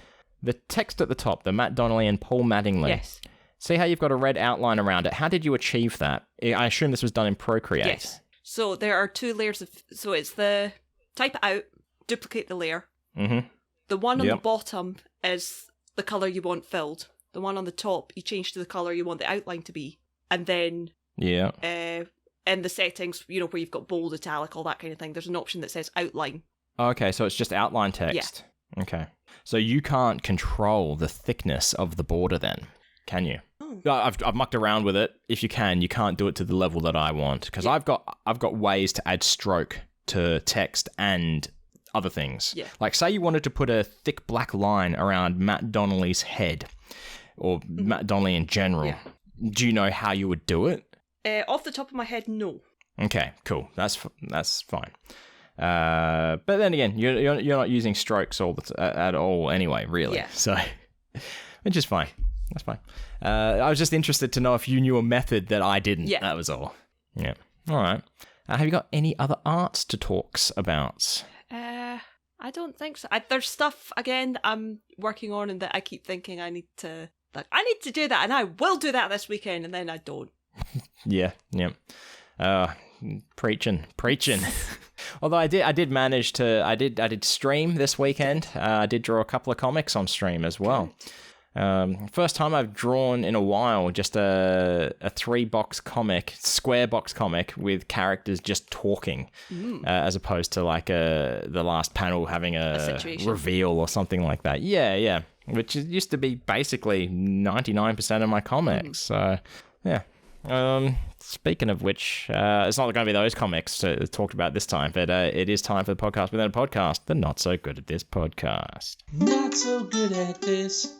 S1: The text at the top, the Matt Donnelly and Paul Mattingly.
S2: Yes.
S1: See how you've got a red outline around it? How did you achieve that? I assume this was done in Procreate.
S2: Yes. So there are 2 layers of... So it's the... Type it out, duplicate the layer.
S1: Mm-hmm.
S2: The one on the bottom is the colour you want filled. The one on the top, you change to the colour you want the outline to be. And then...
S1: Yeah.
S2: In the settings, where you've got bold, italic, all that kind of thing, there's an option that says outline.
S1: Okay, so it's just outline text. Yeah. Okay. So you can't control the thickness of the border then, can you? Oh. I've mucked around with it. If you can't do it to the level that I want. Because I've got ways to add stroke to text and other things. Yeah. Like, say you wanted to put a thick black line around Matt Donnelly's head, or Matt Donnelly in general. Yeah. Do you know how you would do it?
S2: Off the top of my head, no.
S1: Okay, cool. That's fine. But then again, you're not using strokes at all anyway, really. Yeah. So, which is fine. That's fine. I was just interested to know if you knew a method that I didn't. Yeah. That was all. Yeah. All right. Have you got any other arts to talks about?
S2: I don't think so. There's stuff, again, I'm working on and that I keep thinking I need to do that, and I will do that this weekend, and then I don't. Yeah.
S1: Preaching. Although I did manage to, I did stream this weekend. I did draw a couple of comics on stream as well. First time I've drawn in a while, just a 3-box comic, square box comic with characters just talking, as opposed to like the last panel having a reveal or something like that. Yeah, which used to be basically 99% of my comics. So yeah. Speaking of which, it's not going to be those comics talked about this time, but it is time for the podcast within a podcast. The Not So Good at This podcast.
S4: Not so good at this.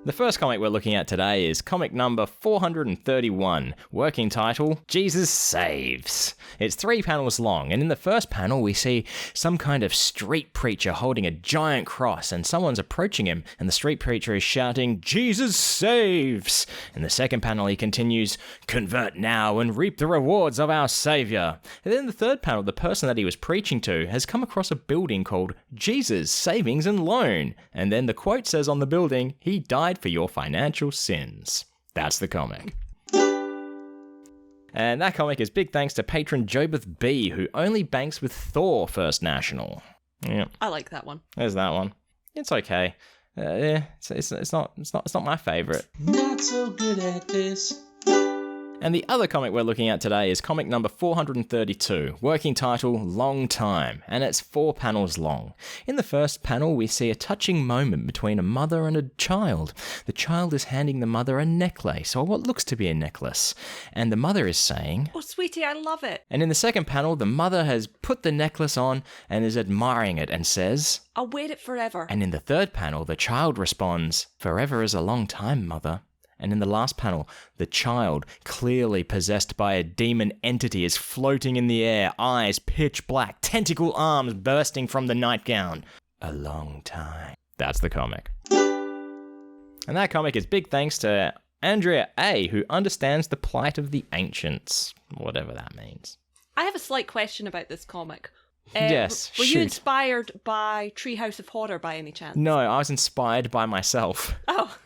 S1: The first comic we're looking at today is comic number 431, working title, Jesus Saves. It's 3 panels long, and in the first panel we see some kind of street preacher holding a giant cross, and someone's approaching him, and the street preacher is shouting, Jesus saves! In the second panel he continues, convert now and reap the rewards of our Saviour. And then in the third panel, the person that he was preaching to has come across a building called Jesus Savings and Loan, and then the quote says on the building, he died for your financial sins. That's the comic. And that comic is big thanks to patron Jobeth B, who only banks with Thor First National. Yeah,
S2: I like that one.
S1: There's that one. It's okay. It's not my favorite.
S4: Not so good at this.
S1: And the other comic we're looking at today is comic number 432, working title, Long Time, and it's 4 panels long. In the first panel, we see a touching moment between a mother and a child. The child is handing the mother a necklace, or what looks to be a necklace, and the mother is saying,
S2: "Oh, sweetie, I love it."
S1: And in the second panel, the mother has put the necklace on and is admiring it and says,
S2: "I'll wear it forever."
S1: And in the third panel, the child responds, "Forever is a long time, mother." And in the last panel, the child, clearly possessed by a demon entity, is floating in the air, eyes pitch black, tentacle arms bursting from the nightgown. A long time. That's the comic. And that comic is big thanks to Andrea A, who understands the plight of the ancients, whatever that means.
S2: I have a slight question about this comic.
S1: Yes,
S2: Were you
S1: shoot.
S2: inspired by Treehouse of Horror by any chance?
S1: No, I was inspired by myself.
S2: Oh,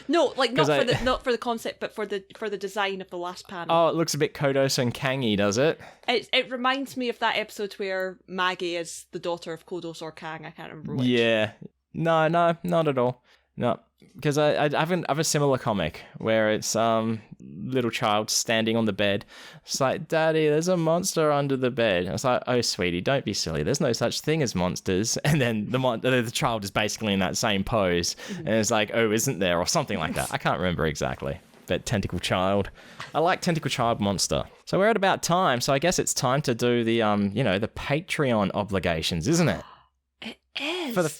S2: no, like not
S1: 'Cause
S2: not for the concept, but for the design of the last panel.
S1: Oh, it looks a bit Kodos and Kangi, does it?
S2: It reminds me of that episode where Maggie is the daughter of Kodos or Kang. I can't remember which.
S1: Yeah. No, not at all. No, because I have a similar comic where it's little child standing on the bed. It's like, Daddy, there's a monster under the bed. And it's like, oh, sweetie, don't be silly. There's no such thing as monsters. And then the child is basically in that same pose, and it's like, oh, isn't there, or something like that. I can't remember exactly. But Tentacle Child, I like Tentacle Child Monster. So we're at about time. So I guess it's time to do the the Patreon obligations, isn't it?
S2: It is.
S1: For the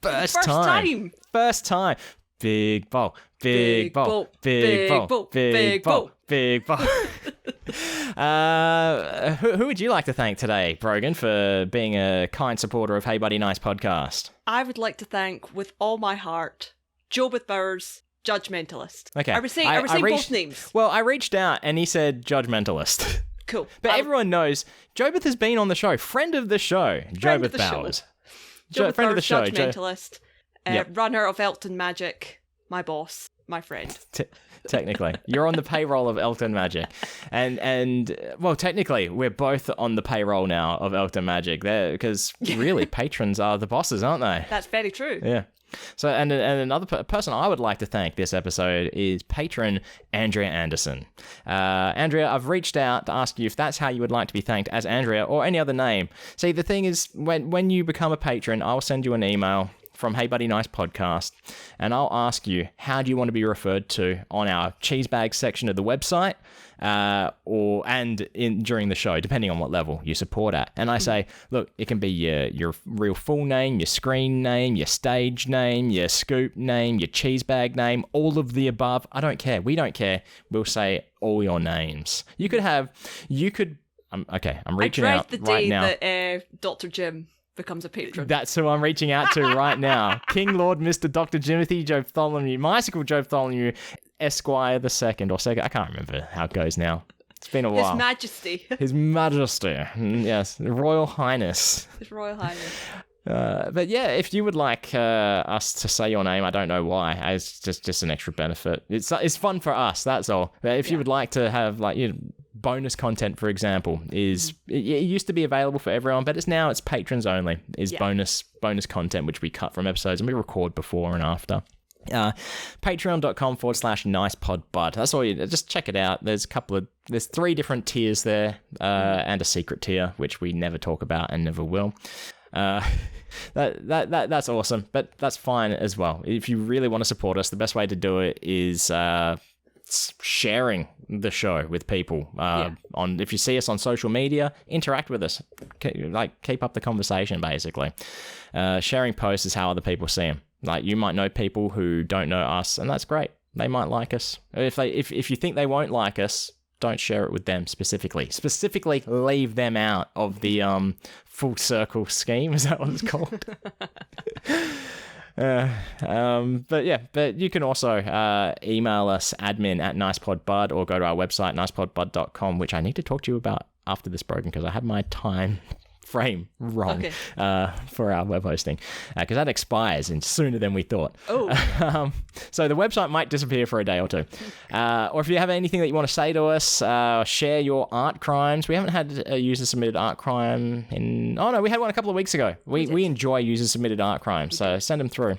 S1: First time. First time. Big bowl, big bowl, big bowl, big bowl, big bowl. Who would you like to thank today, Brogan, for being a kind supporter of Hey Buddy Nice podcast?
S2: I would like to thank, with all my heart, Jobeth Bowers, Judgmentalist.
S1: Okay.
S2: Are we saying both names?
S1: Well, I reached out and he said Judgmentalist.
S2: Cool.
S1: But everyone knows Jobeth has been on the show. Friend of the show, Jobeth Bowers.
S2: Friend of the show, Judgmentalist. Runner of Elton Magic, my boss, my friend.
S1: Technically, you're on the payroll of Elton Magic, and well, technically, we're both on the payroll now of Elton Magic. There, because really, patrons are the bosses, aren't they?
S2: That's very true.
S1: Yeah. So, and another person I would like to thank this episode is patron Andrea Anderson. Andrea, I've reached out to ask you if that's how you would like to be thanked, as Andrea or any other name. See, the thing is, when you become a patron, I'll send you an email from Hey Buddy Nice podcast, and I'll ask you, how do you want to be referred to on our cheese bag section of the website, during the show, depending on what level you support at. And I say, look, it can be your real full name, your screen name, your stage name, your scoop name, your cheese bag name, all of the above. I don't care. We don't care. We'll say all your names. I'm reaching out right now.
S2: That Dr. Jim becomes a patron.
S1: That's who I'm reaching out to right now. King Lord Mr. Dr. Jimothy Joe Mystical Joe Bartholomew, Esquire the Second or Second. I can't remember how it goes now. It's been a while.
S2: His Majesty.
S1: His Majesty. Yes. Royal Highness.
S2: His Royal Highness.
S1: But yeah, if you would like us to say your name, I don't know why. It's just an extra benefit. It's fun for us, that's all. But if you would like to have bonus content, for example, it used to be available for everyone, but it's patrons only. Bonus content which we cut from episodes and we record before and after. Patreon.com/nicepodbud. That's all. Just check it out. There's 3 different tiers there, and a secret tier which we never talk about and never will. That's awesome, but that's fine as well. If you really want to support us, the best way to do it is sharing the show with people. If you see us on social media, interact with us. Keep up the conversation, basically. Sharing posts is how other people see them. Like, you might know people who don't know us, and that's great. They might like us. If you think they won't like us, don't share it with them specifically. Specifically, leave them out of the full circle scheme. Is that what it's called? But you can also email us admin@nicepodbud, or go to our website nicepodbud.com, which I need to talk to you about after this, Brogan, because I had my time frame wrong for our web hosting, because that expires sooner than we thought. So the website might disappear for a day or two, or if you have anything that you want to say to us, share your art crimes. We haven't had a user submitted art crime we had one a couple of weeks ago. We enjoy user submitted art crimes, so send them through.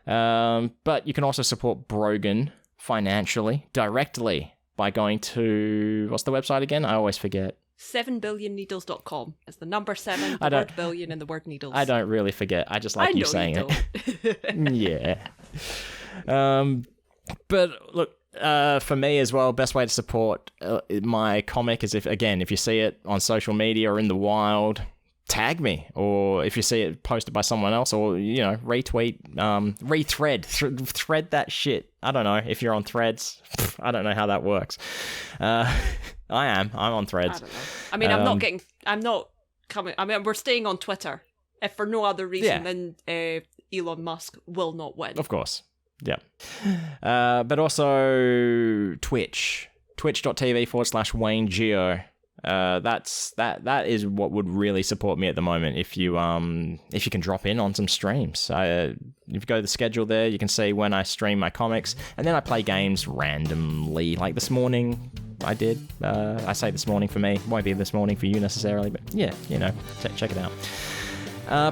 S1: But you can also support Brogan financially directly by going to, what's the website again? I always forget.
S2: 7billionneedles.com. It's the number 7, the word billion, and the word needles.
S1: I don't really forget. I just like you saying it. Yeah. But look, for me as well, best way to support my comic is if you see it on social media or in the wild, tag me, or if you see it posted by someone else, or retweet, thread that shit. I don't know if you're on Threads. I don't know how that works. I'm on Threads.
S2: I don't know. I mean, I'm not coming. I mean, we're staying on Twitter, if for no other reason than Elon Musk will not win.
S1: Of course. Yeah. But also twitch.tv/Wayne Geo. That is what would really support me at the moment. If you can drop in on some streams, if you go to the schedule there, you can see when I stream my comics, and then I play games randomly. Like this morning, I did. I say this morning for me, won't be this morning for you necessarily, but yeah, check it out.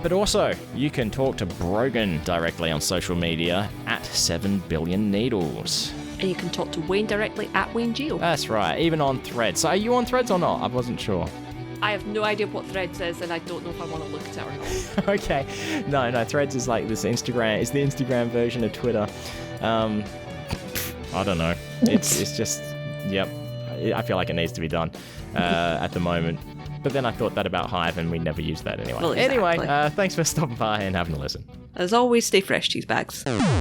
S1: But also, you can talk to Brogan directly on social media at 7billionneedles.
S2: And you can talk to Wayne directly at Wayne Geo.
S1: That's right, even on Threads. So are you on Threads or not? I wasn't sure.
S2: I have no idea what Threads is, and I don't know if I want to look at it or not.
S1: Okay. No, Threads is like this Instagram. It's the Instagram version of Twitter. I don't know. It's just, yep. I feel like it needs to be done at the moment. But then I thought that about Hive, and we never used that anyway.
S2: Well, exactly.
S1: Anyway, thanks for stopping by and having a listen.
S2: As always, stay fresh, cheese bags.